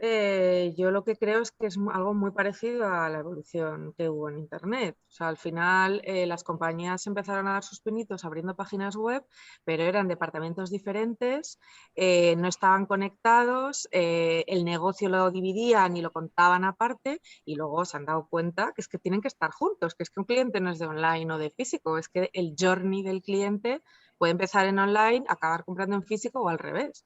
yo lo que creo es que es algo muy parecido a la evolución que hubo en Internet. O sea, al final las compañías empezaron a dar sus pinitos abriendo páginas web, pero eran departamentos diferentes, no estaban conectados, el negocio lo dividían y lo contaban aparte y luego se han dado cuenta que es que tienen que estar juntos, que es que un cliente no es de online o de físico, es que el journey del cliente puede empezar en online, acabar comprando en físico o al revés.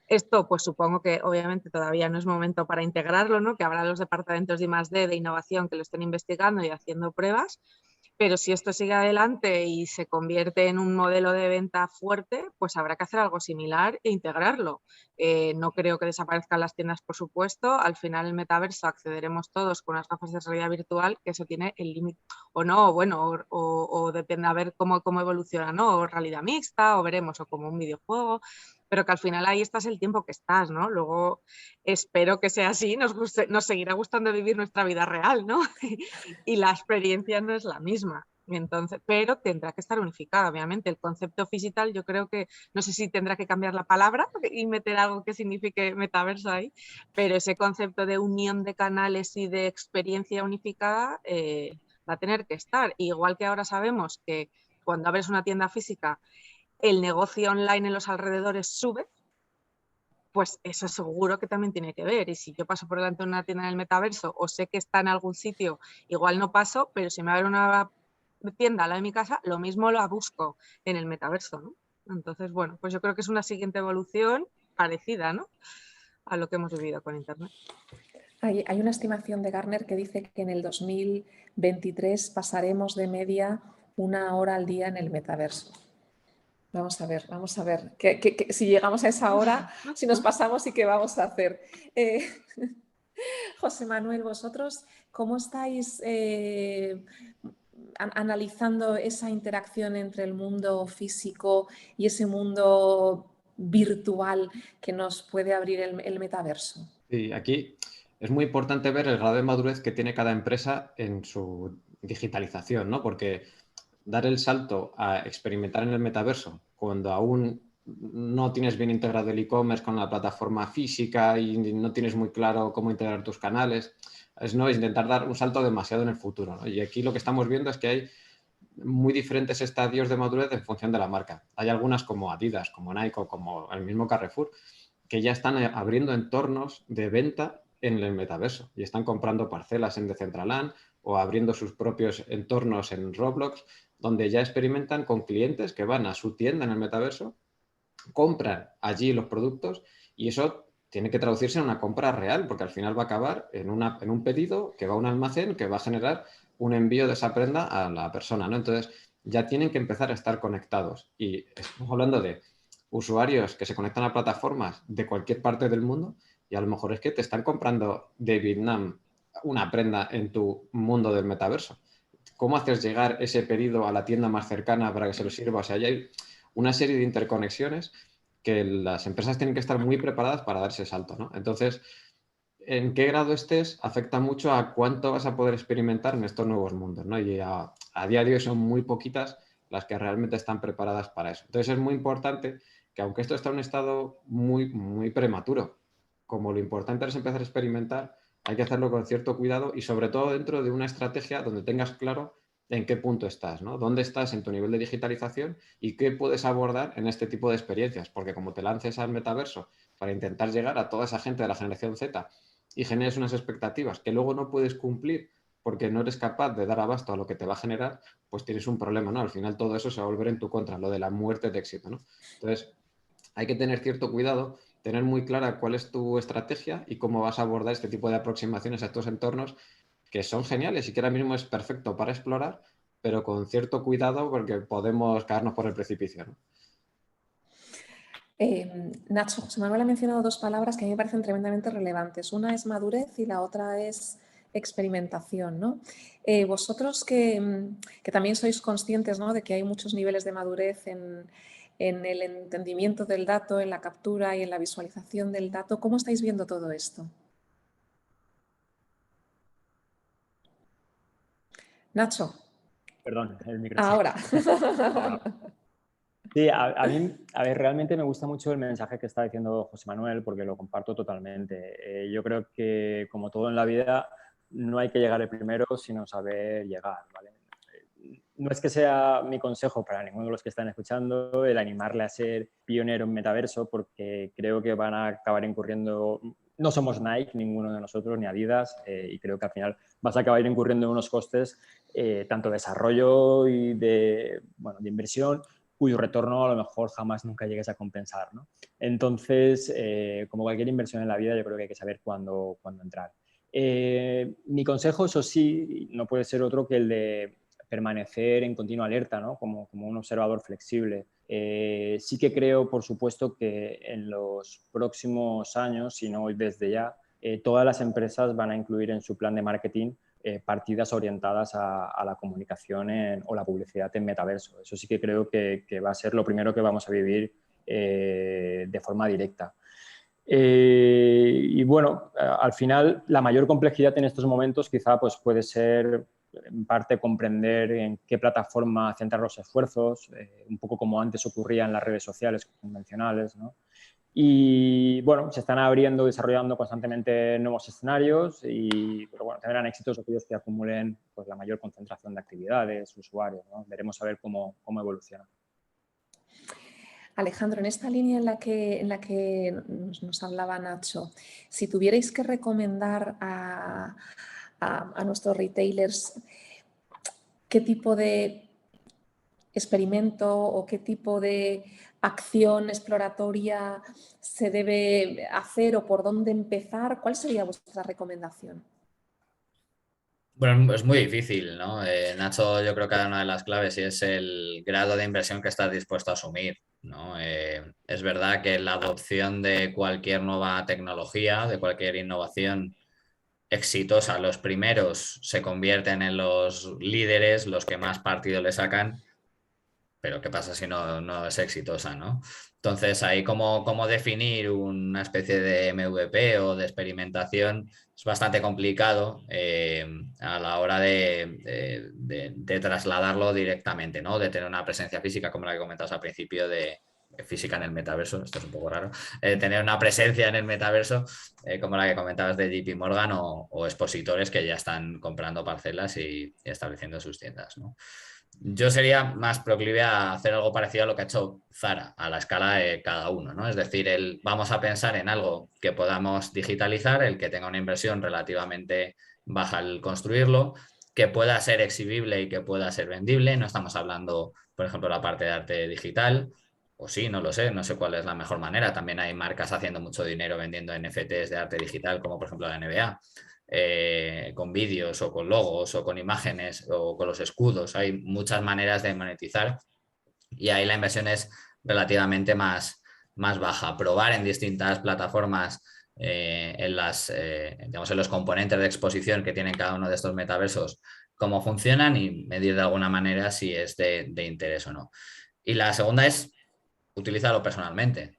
Esto, pues supongo que obviamente todavía no es momento para integrarlo, ¿no? Que habrá los departamentos de I+D de innovación que lo estén investigando y haciendo pruebas, pero si esto sigue adelante y se convierte en un modelo de venta fuerte, pues habrá que hacer algo similar e integrarlo. No creo que desaparezcan las tiendas, por supuesto. Al final el metaverso accederemos todos con unas gafas de realidad virtual, que eso tiene el límite o no, o bueno, o depende a ver cómo evoluciona, ¿no? O realidad mixta, o veremos, o como un videojuego, pero que al final ahí estás el tiempo que estás, ¿no? Luego espero que sea así, nos seguirá gustando vivir nuestra vida real, ¿no? Y la experiencia no es la misma. Entonces, pero tendrá que estar unificada, obviamente. El concepto phygital, yo creo que, no sé si tendrá que cambiar la palabra y meter algo que signifique metaverso ahí, pero ese concepto de unión de canales y de experiencia unificada va a tener que estar. Igual que ahora sabemos que cuando abres una tienda física, el negocio online en los alrededores sube, pues eso seguro que también tiene que ver. Y si yo paso por delante de una tienda en el metaverso o sé que está en algún sitio, igual no paso, pero si me abre una tienda al lado de mi casa, lo mismo la busco en el metaverso, ¿no? Entonces, bueno, pues yo creo que es una siguiente evolución parecida, ¿no?, a lo que hemos vivido con Internet. Hay una estimación de Gartner que dice que en el 2023 pasaremos de media 1 hora al día en el metaverso. Vamos a ver si llegamos a esa hora, si nos pasamos y qué vamos a hacer. José Manuel, vosotros, ¿cómo estáis analizando esa interacción entre el mundo físico y ese mundo virtual que nos puede abrir el metaverso? Sí, aquí es muy importante ver el grado de madurez que tiene cada empresa en su digitalización, ¿no? Porque dar el salto a experimentar en el metaverso cuando aún no tienes bien integrado el e-commerce con la plataforma física y no tienes muy claro cómo integrar tus canales, es intentar dar un salto demasiado en el futuro, ¿no? Y aquí lo que estamos viendo es que hay muy diferentes estadios de madurez en función de la marca. Hay algunas como Adidas, como Nike o como el mismo Carrefour, que ya están abriendo entornos de venta en el metaverso y están comprando parcelas en Decentraland o abriendo sus propios entornos en Roblox, donde ya experimentan con clientes que van a su tienda en el metaverso, compran allí los productos y eso tiene que traducirse en una compra real, porque al final va a acabar en un pedido que va a un almacén que va a generar un envío de esa prenda a la persona, ¿no? Entonces ya tienen que empezar a estar conectados y estamos hablando de usuarios que se conectan a plataformas de cualquier parte del mundo y a lo mejor es que te están comprando de Vietnam una prenda en tu mundo del metaverso. ¿Cómo haces llegar ese pedido a la tienda más cercana para que se lo sirva? O sea, ya hay una serie de interconexiones que las empresas tienen que estar muy preparadas para dar ese salto, ¿no? Entonces, en qué grado estés afecta mucho a cuánto vas a poder experimentar en estos nuevos mundos, ¿no? Y a día de hoy son muy poquitas las que realmente están preparadas para eso. Entonces es muy importante que aunque esto está en un estado muy, muy prematuro, como lo importante es empezar a experimentar, hay que hacerlo con cierto cuidado y sobre todo dentro de una estrategia donde tengas claro en qué punto estás, ¿no? Dónde estás en tu nivel de digitalización y qué puedes abordar en este tipo de experiencias, porque como te lances al metaverso para intentar llegar a toda esa gente de la generación Z y generes unas expectativas que luego no puedes cumplir porque no eres capaz de dar abasto a lo que te va a generar, pues tienes un problema, ¿no? Al final todo eso se va a volver en tu contra, lo de la muerte de éxito, ¿no? Entonces, hay que tener cierto cuidado, tener muy clara cuál es tu estrategia y cómo vas a abordar este tipo de aproximaciones a estos entornos que son geniales y que ahora mismo es perfecto para explorar, pero con cierto cuidado porque podemos caernos por el precipicio, ¿no? Nacho, José Manuel ha mencionado 2 palabras que a mí me parecen tremendamente relevantes. Una es madurez y la otra es experimentación, ¿no? Vosotros que también sois conscientes, ¿no?, de que hay muchos niveles de madurez en el entendimiento del dato, en la captura y en la visualización del dato, ¿cómo estáis viendo todo esto? Nacho. Perdón, el micro. Ahora. Sí, a mí, a ver, realmente me gusta mucho el mensaje que está diciendo José Manuel porque lo comparto totalmente. Yo creo que, como todo en la vida, no hay que llegar el primero, sino saber llegar, ¿vale? No es que sea mi consejo para ninguno de los que están escuchando el animarle a ser pionero en metaverso, porque creo que van a acabar incurriendo. No somos Nike, ninguno de nosotros, ni Adidas, y creo que al final vas a acabar incurriendo en unos costes tanto de desarrollo y de inversión, cuyo retorno a lo mejor jamás nunca llegues a compensar, ¿no? Entonces, como cualquier inversión en la vida, yo creo que hay que saber cuándo entrar. Mi consejo, eso sí, no puede ser otro que el de permanecer en continua alerta, ¿no? Como un observador flexible. Sí que creo, por supuesto, que en los próximos años, si no hoy desde ya, todas las empresas van a incluir en su plan de marketing partidas orientadas a la comunicación o la publicidad en metaverso. Eso sí que creo que va a ser lo primero que vamos a vivir de forma directa. Y bueno, al final la mayor complejidad en estos momentos quizá pues, puede ser en parte comprender en qué plataforma centrar los esfuerzos, un poco como antes ocurría en las redes sociales convencionales, ¿no? Y bueno, se están abriendo, desarrollando constantemente nuevos escenarios, pero bueno, tendrán éxitos aquellos que acumulen pues, la mayor concentración de actividades, usuarios, ¿no? Veremos a ver cómo evoluciona. Alejandro, en esta línea en la que nos hablaba Nacho, si tuvierais que recomendar a nuestros retailers qué tipo de experimento o qué tipo de acción exploratoria se debe hacer o por dónde empezar, ¿cuál sería vuestra recomendación? Bueno, es muy difícil, ¿no? Nacho, yo creo que una de las claves y es el grado de inversión que estás dispuesto a asumir, ¿no? Es verdad que la adopción de cualquier nueva tecnología, de cualquier innovación exitosa, los primeros se convierten en los líderes, los que más partido le sacan, pero ¿qué pasa si no es exitosa, ¿no? Entonces, ahí cómo definir una especie de MVP o de experimentación es bastante complicado a la hora de trasladarlo directamente, ¿no? De tener una presencia física como la que comentabas al principio de física en el metaverso, esto es un poco raro, tener una presencia en el metaverso como la que comentabas de JP Morgan o expositores que ya están comprando parcelas y estableciendo sus tiendas, ¿no? Yo sería más proclive a hacer algo parecido a lo que ha hecho Zara, a la escala de cada uno, ¿no? Es decir, vamos a pensar en algo que podamos digitalizar, el que tenga una inversión relativamente baja al construirlo, que pueda ser exhibible y que pueda ser vendible. No estamos hablando, por ejemplo, de la parte de arte digital, o sí, no lo sé, no sé cuál es la mejor manera. También hay marcas haciendo mucho dinero vendiendo NFTs de arte digital, como por ejemplo la NBA. Con vídeos o con logos o con imágenes o con los escudos. Hay muchas maneras de monetizar y ahí la inversión es relativamente más baja. Probar en distintas plataformas en los componentes de exposición que tienen cada uno de estos metaversos, cómo funcionan y medir de alguna manera si es de interés o no. Y la segunda es utilizarlo personalmente.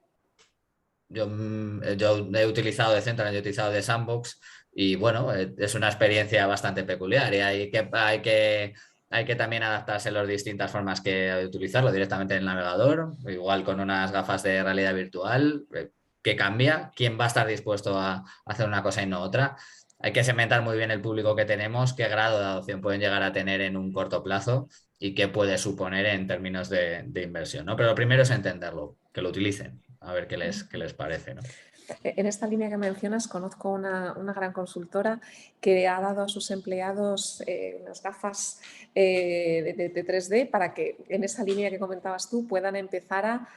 Yo he utilizado de Decentraland, he utilizado de Sandbox y bueno, es una experiencia bastante peculiar y hay que también adaptarse a las distintas formas que utilizarlo directamente en el navegador, igual con unas gafas de realidad virtual, que cambia, quién va a estar dispuesto a hacer una cosa y no otra. Hay que segmentar muy bien el público que tenemos, qué grado de adopción pueden llegar a tener en un corto plazo y qué puede suponer en términos de inversión, ¿no? Pero lo primero es entenderlo, que lo utilicen, a ver qué les parece, ¿no? En esta línea que mencionas, conozco una gran consultora que ha dado a sus empleados unas gafas de 3D para que en esa línea que comentabas tú puedan empezar a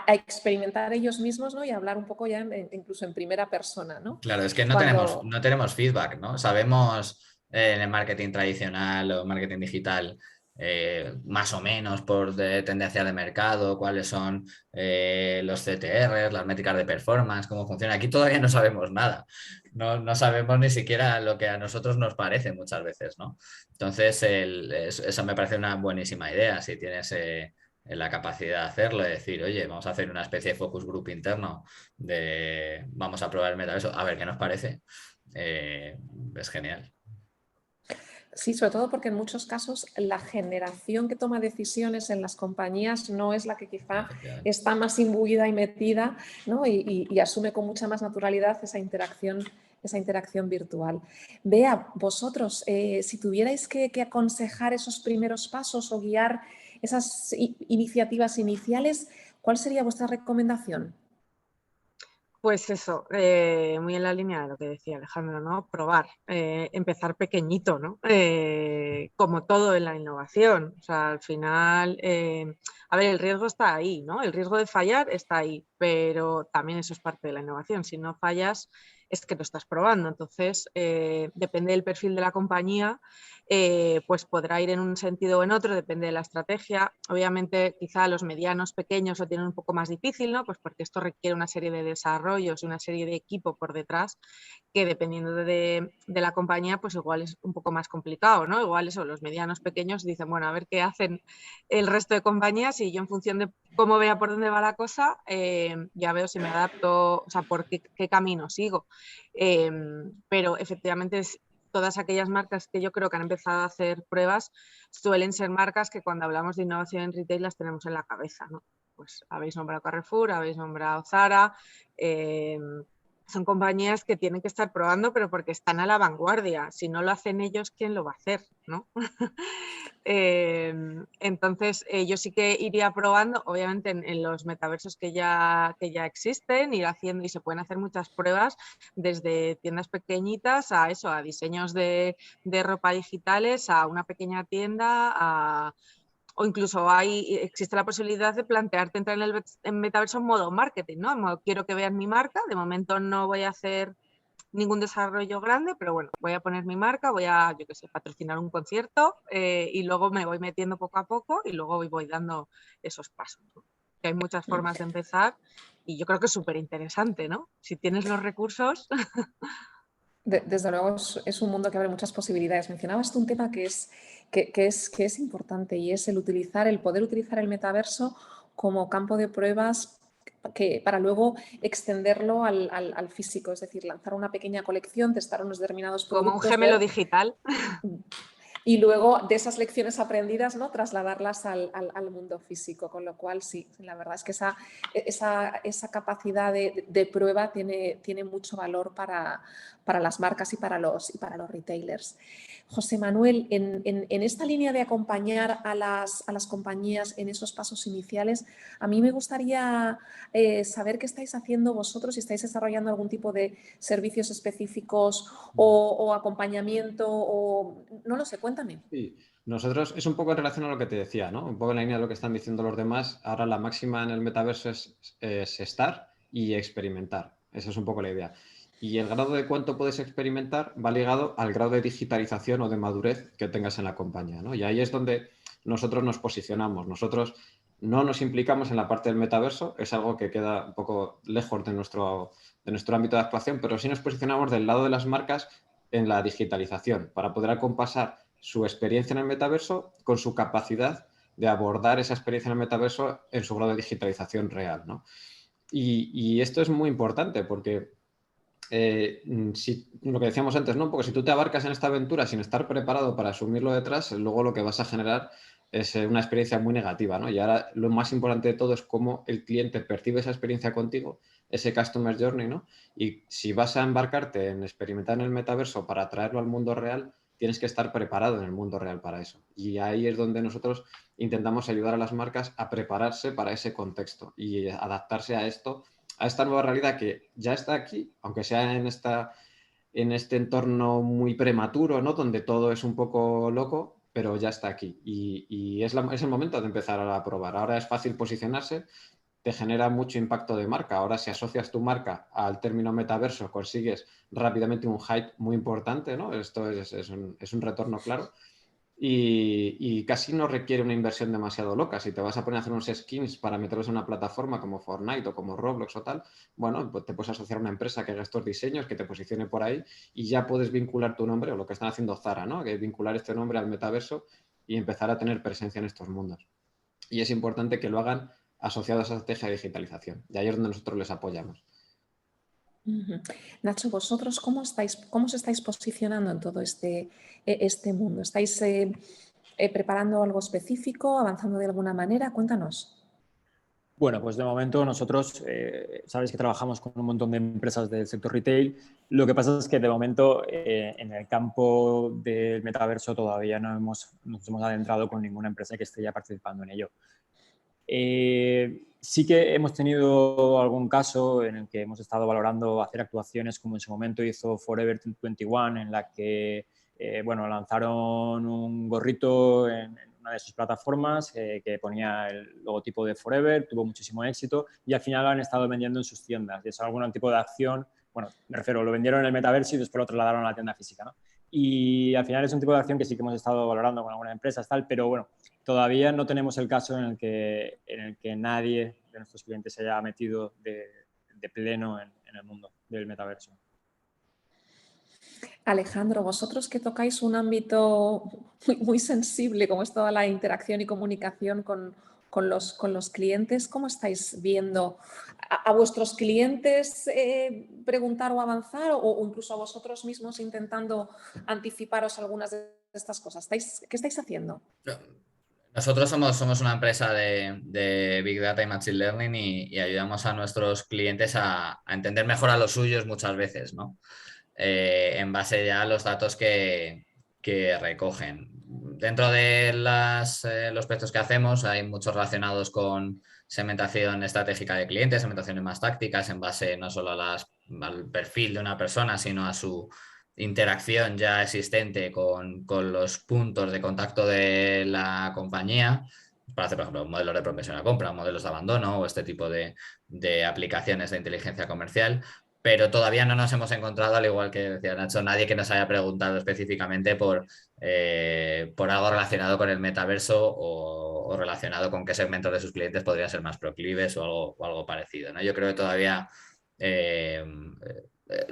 experimentar ellos mismos, ¿no? Y hablar un poco ya incluso en primera persona, ¿no? Claro, es que no tenemos feedback, ¿no? Sabemos en el marketing tradicional o marketing digital más o menos por tendencia de mercado, cuáles son los CTR, las métricas de performance, cómo funciona. Aquí todavía no sabemos nada. No sabemos ni siquiera lo que a nosotros nos parece muchas veces, ¿no? Entonces, eso me parece una buenísima idea. Si tienes la capacidad de hacerlo, de decir, oye, vamos a hacer una especie de focus group interno vamos a probar el metaverso, a ver qué nos parece, es genial. Sí, sobre todo porque en muchos casos la generación que toma decisiones en las compañías no es la que quizá está más imbuida y metida, ¿no? y asume con mucha más naturalidad esa interacción virtual. Bea, vosotros, si tuvierais que aconsejar esos primeros pasos o guiar esas iniciativas iniciales, ¿cuál sería vuestra recomendación? Pues eso, muy en la línea de lo que decía Alejandro, ¿no? Probar, empezar pequeñito, ¿no? Como todo en la innovación. O sea, al final, a ver, el riesgo está ahí, ¿no? El riesgo de fallar está ahí, pero también eso es parte de la innovación. Si no fallas, es que lo estás probando. Entonces, depende del perfil de la compañía, pues podrá ir en un sentido o en otro, depende de la estrategia. Obviamente, quizá los medianos, pequeños lo tienen un poco más difícil, ¿no? Pues porque esto requiere una serie de desarrollos y una serie de equipo por detrás que dependiendo de la compañía, pues igual es un poco más complicado, ¿no? Igual eso, los medianos, pequeños dicen, bueno, a ver qué hacen el resto de compañías y yo en función de cómo vea por dónde va la cosa, ya veo si me adapto, o sea, por qué camino sigo. Pero efectivamente todas aquellas marcas que yo creo que han empezado a hacer pruebas suelen ser marcas que cuando hablamos de innovación en retail las tenemos en la cabeza, ¿no? Pues habéis nombrado Carrefour, habéis nombrado Zara, son compañías que tienen que estar probando, pero porque están a la vanguardia. Si no lo hacen ellos, ¿quién lo va a hacer? ¿No? Entonces, yo sí que iría probando, obviamente en los metaversos que ya existen, ir haciendo y se pueden hacer muchas pruebas, desde tiendas pequeñitas a eso, a diseños de ropa digitales, a una pequeña tienda, o incluso existe la posibilidad de plantearte entrar en el metaverso en modo marketing, ¿no? En modo, quiero que vean mi marca, de momento no voy a hacer ningún desarrollo grande, pero bueno, voy a poner mi marca, voy a, yo qué sé, patrocinar un concierto y luego me voy metiendo poco a poco y luego voy dando esos pasos, ¿no? Que hay muchas formas de empezar y yo creo que es súper interesante, ¿no? Si tienes los recursos... Desde luego es un mundo que abre muchas posibilidades. Mencionabas tú un tema que es importante y es el poder utilizar el metaverso como campo de pruebas para luego extenderlo al físico, es decir, lanzar una pequeña colección, testar unos determinados productos. Como un gemelo digital. Y luego de esas lecciones aprendidas, ¿no? Trasladarlas al mundo físico, con lo cual sí, la verdad es que esa capacidad de prueba tiene mucho valor para las marcas y para los retailers. José Manuel, en esta línea de acompañar a las compañías en esos pasos iniciales, a mí me gustaría saber qué estáis haciendo vosotros, si estáis desarrollando algún tipo de servicios específicos o acompañamiento, o no lo sé, cuéntame. Sí, nosotros es un poco en relación a lo que te decía, ¿no? Un poco en la línea de lo que están diciendo los demás. Ahora la máxima en el metaverso es estar y experimentar. Esa es un poco la idea. Y el grado de cuánto puedes experimentar va ligado al grado de digitalización o de madurez que tengas en la compañía, ¿no? Y ahí es donde nosotros nos posicionamos. Nosotros no nos implicamos en la parte del metaverso, es algo que queda un poco lejos de nuestro ámbito de actuación, pero sí nos posicionamos del lado de las marcas en la digitalización para poder acompasar su experiencia en el metaverso con su capacidad de abordar esa experiencia en el metaverso en su grado de digitalización real, ¿no? Y esto es muy importante porque lo que decíamos antes, ¿no? Porque si tú te abarcas en esta aventura sin estar preparado para asumirlo detrás, luego lo que vas a generar es una experiencia muy negativa, ¿no? Y ahora lo más importante de todo es cómo el cliente percibe esa experiencia contigo, ese customer journey, ¿no? Y si vas a embarcarte en experimentar en el metaverso para traerlo al mundo real, tienes que estar preparado en el mundo real para eso. Y ahí es donde nosotros intentamos ayudar a las marcas a prepararse para ese contexto y adaptarse a esta nueva realidad que ya está aquí, aunque sea en este entorno muy prematuro, ¿no? Donde todo es un poco loco, pero ya está aquí. Y es el momento de empezar a probar. Ahora es fácil posicionarse, te genera mucho impacto de marca. Ahora, si asocias tu marca al término metaverso, consigues rápidamente un hype muy importante, ¿no? Esto es un retorno claro. Y casi no requiere una inversión demasiado loca. Si te vas a poner a hacer unos skins para meterlos en una plataforma como Fortnite o como Roblox o tal, bueno, pues te puedes asociar a una empresa que haga estos diseños, que te posicione por ahí y ya puedes vincular tu nombre, o lo que están haciendo Zara, ¿no? Que es vincular este nombre al metaverso y empezar a tener presencia en estos mundos. Y es importante que lo hagan asociado a esa estrategia de digitalización. Y ahí es donde nosotros les apoyamos. Nacho, vosotros, ¿cómo os estáis posicionando en todo este mundo? ¿Estáis preparando algo específico, avanzando de alguna manera? Cuéntanos. Bueno, pues de momento nosotros, sabéis que trabajamos con un montón de empresas del sector retail. Lo que pasa es que de momento en el campo del metaverso todavía no nos hemos adentrado con ninguna empresa que esté ya participando en ello. Sí que hemos tenido algún caso en el que hemos estado valorando hacer actuaciones como en su momento hizo Forever 21, en la que lanzaron un gorrito en una de sus plataformas que ponía el logotipo de Forever, tuvo muchísimo éxito y al final lo han estado vendiendo en sus tiendas. Y es algún tipo de acción, bueno, me refiero, lo vendieron en el metaverso y después lo trasladaron a la tienda física, ¿no? Y al final es un tipo de acción que sí que hemos estado valorando con algunas empresas, tal, pero bueno, todavía no tenemos el caso en el que nadie de nuestros clientes se haya metido de pleno en el mundo del metaverso. Alejandro, vosotros que tocáis un ámbito muy sensible, como es toda la interacción y comunicación con los clientes, ¿cómo estáis viendo a vuestros clientes preguntar o avanzar o incluso a vosotros mismos intentando anticiparos algunas de estas cosas? ¿Qué estáis haciendo? Nosotros somos una empresa de Big Data y Machine Learning y ayudamos a nuestros clientes a entender mejor a los suyos muchas veces, ¿no? En base ya a los datos que recogen. Dentro de los proyectos que hacemos hay muchos relacionados con segmentación estratégica de clientes, segmentaciones más tácticas en base no solo al perfil de una persona, sino a su interacción ya existente con los puntos de contacto de la compañía para hacer, por ejemplo, modelos de propensión a compra, modelos de abandono o este tipo de aplicaciones de inteligencia comercial. Pero todavía no nos hemos encontrado, al igual que decía Nacho, nadie que nos haya preguntado específicamente por algo relacionado con el metaverso o relacionado con qué segmentos de sus clientes podrían ser más proclives o algo parecido, ¿no? Yo creo que todavía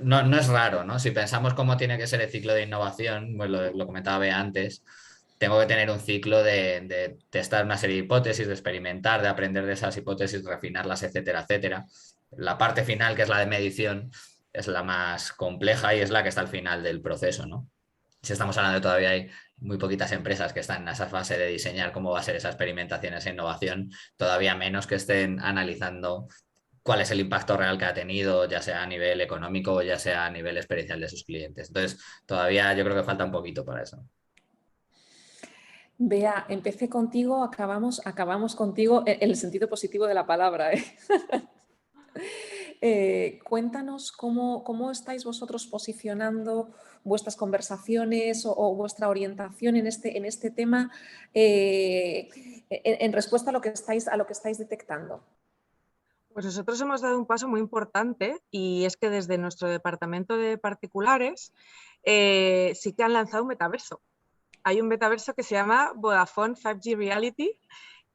no es raro, ¿no? Si pensamos cómo tiene que ser el ciclo de innovación, pues lo comentaba Bea antes, tengo que tener un ciclo de testar una serie de hipótesis, de experimentar, de aprender de esas hipótesis, refinarlas, etcétera, etcétera. La parte final, que es la de medición, es la más compleja y es la que está al final del proceso, ¿no? Si estamos hablando de todavía hay muy poquitas empresas que están en esa fase de diseñar cómo va a ser esa experimentación, esa innovación, todavía menos que estén analizando cuál es el impacto real que ha tenido, ya sea a nivel económico o ya sea a nivel experiencial de sus clientes. Entonces, todavía yo creo que falta un poquito para eso. Bea, empecé contigo, acabamos contigo en el sentido positivo de la palabra, ¿eh? Cuéntanos cómo estáis vosotros posicionando vuestras conversaciones o vuestra orientación en este tema en respuesta a lo que estáis detectando. Pues nosotros hemos dado un paso muy importante y es que desde nuestro departamento de particulares sí que han lanzado un metaverso. Hay un metaverso que se llama Vodafone 5G Reality,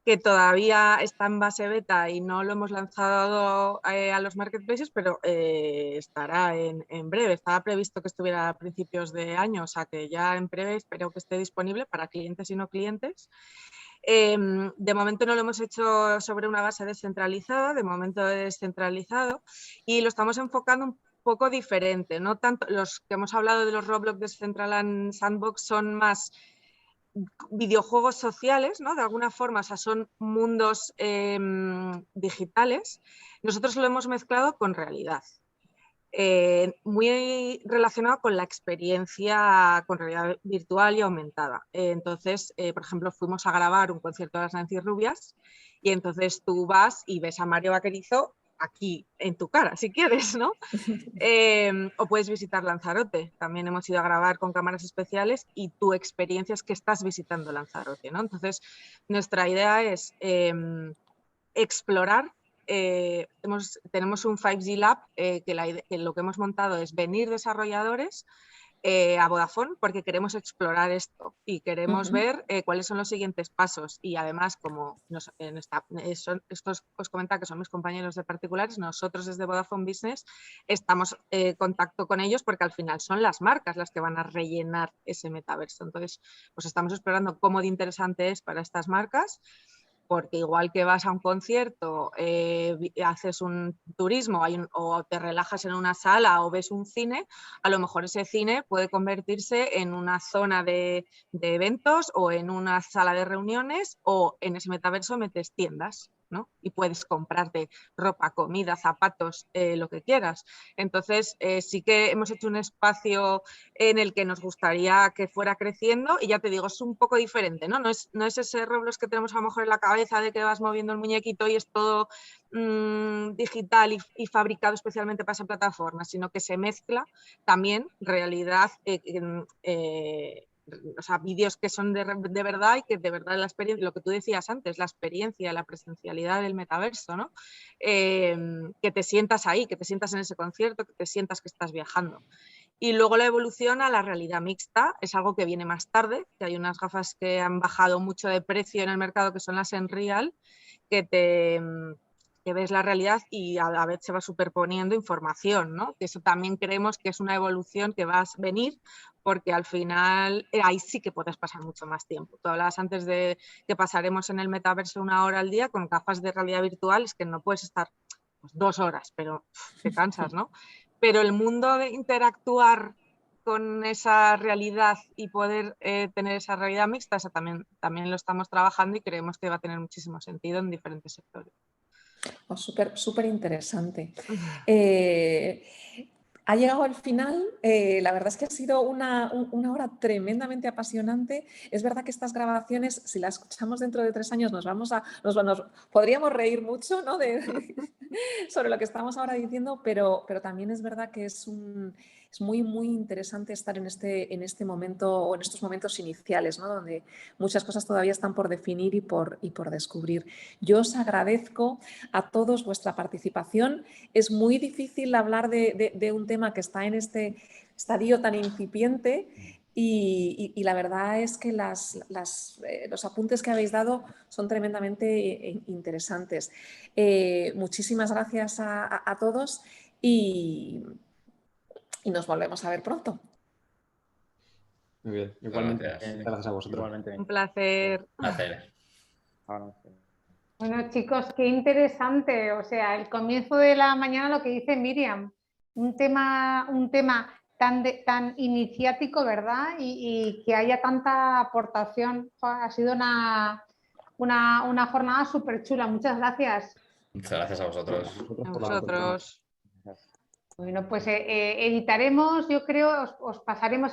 que todavía está en base beta y no lo hemos lanzado a los marketplaces, pero estará en breve. Estaba previsto que estuviera a principios de año, o sea que ya en breve espero que esté disponible para clientes y no clientes. De momento no lo hemos hecho sobre una base descentralizada, de momento descentralizado, y lo estamos enfocando un poco diferente. No tanto los que hemos hablado de los Roblox Decentraland Sandbox son más videojuegos sociales, ¿no? De alguna forma, o sea, son mundos digitales. Nosotros lo hemos mezclado con realidad. Muy relacionado con la experiencia con realidad virtual y aumentada. Entonces, por ejemplo, fuimos a grabar un concierto de las Nancy Rubias y entonces tú vas y ves a Mario Vaquerizo aquí en tu cara, si quieres, ¿no? O puedes visitar Lanzarote. También hemos ido a grabar con cámaras especiales y tu experiencia es que estás visitando Lanzarote, ¿no? Entonces, nuestra idea es explorar. Tenemos un 5G Lab que lo que hemos montado es venir desarrolladores a Vodafone porque queremos explorar esto y queremos ver cuáles son los siguientes pasos y además como estos os comenta que son mis compañeros de particulares, nosotros desde Vodafone Business estamos en contacto con ellos porque al final son las marcas las que van a rellenar ese metaverso. Entonces, pues estamos explorando cómo de interesante es para estas marcas, porque igual que vas a un concierto, haces un turismo o te relajas en una sala o ves un cine, a lo mejor ese cine puede convertirse en una zona de eventos o en una sala de reuniones o en ese metaverso metes tiendas. ¿no? Y puedes comprarte ropa, comida, zapatos, lo que quieras. Entonces, sí que hemos hecho un espacio en el que nos gustaría que fuera creciendo y ya te digo, es un poco diferente, ¿no? No es ese Roblox que tenemos a lo mejor en la cabeza de que vas moviendo el muñequito y es todo digital y fabricado especialmente para esa plataforma, sino que se mezcla también realidad, o sea, vídeos que son de verdad y que de verdad la experiencia, lo que tú decías antes, la experiencia, la presencialidad del metaverso, ¿no? Que te sientas ahí, que te sientas en ese concierto, que te sientas que estás viajando. Y luego la evolución a la realidad mixta es algo que viene más tarde, que hay unas gafas que han bajado mucho de precio en el mercado, que son las Nreal, que ves la realidad y a la vez se va superponiendo información, ¿no? Que eso también creemos que es una evolución que va a venir, porque al final ahí sí que puedes pasar mucho más tiempo. Tú hablabas antes de que pasaremos en el metaverso 1 hora al día con gafas de realidad virtual, es que no puedes estar pues, 2 horas, pero te cansas, ¿no? Pero el mundo de interactuar con esa realidad y poder tener esa realidad mixta, eso también lo estamos trabajando y creemos que va a tener muchísimo sentido en diferentes sectores. Oh, súper interesante. Ha llegado al final, la verdad es que ha sido una hora tremendamente apasionante. Es verdad que estas grabaciones, si las escuchamos dentro de 3 años, nos podríamos reír mucho, ¿no? sobre lo que estamos ahora diciendo, pero también es verdad que es muy interesante estar en este momento o en estos momentos iniciales, ¿no? Donde muchas cosas todavía están por definir y por descubrir. Yo os agradezco a todos vuestra participación. Es muy difícil hablar de un tema que está en este estadio tan incipiente y la verdad es que los apuntes que habéis dado son tremendamente interesantes. Muchísimas gracias a todos y nos volvemos a ver pronto. Muy bien, igualmente. Gracias. Gracias a vosotros. Igualmente. Un placer. Placer. Bueno, chicos, qué interesante. O sea, el comienzo de la mañana, lo que dice Miriam, un tema tan iniciático, ¿verdad? Y que haya tanta aportación. Ha sido una jornada súper chula. Muchas gracias. Muchas gracias a vosotros. A vosotros. Bueno, pues editaremos, yo creo, os pasaremos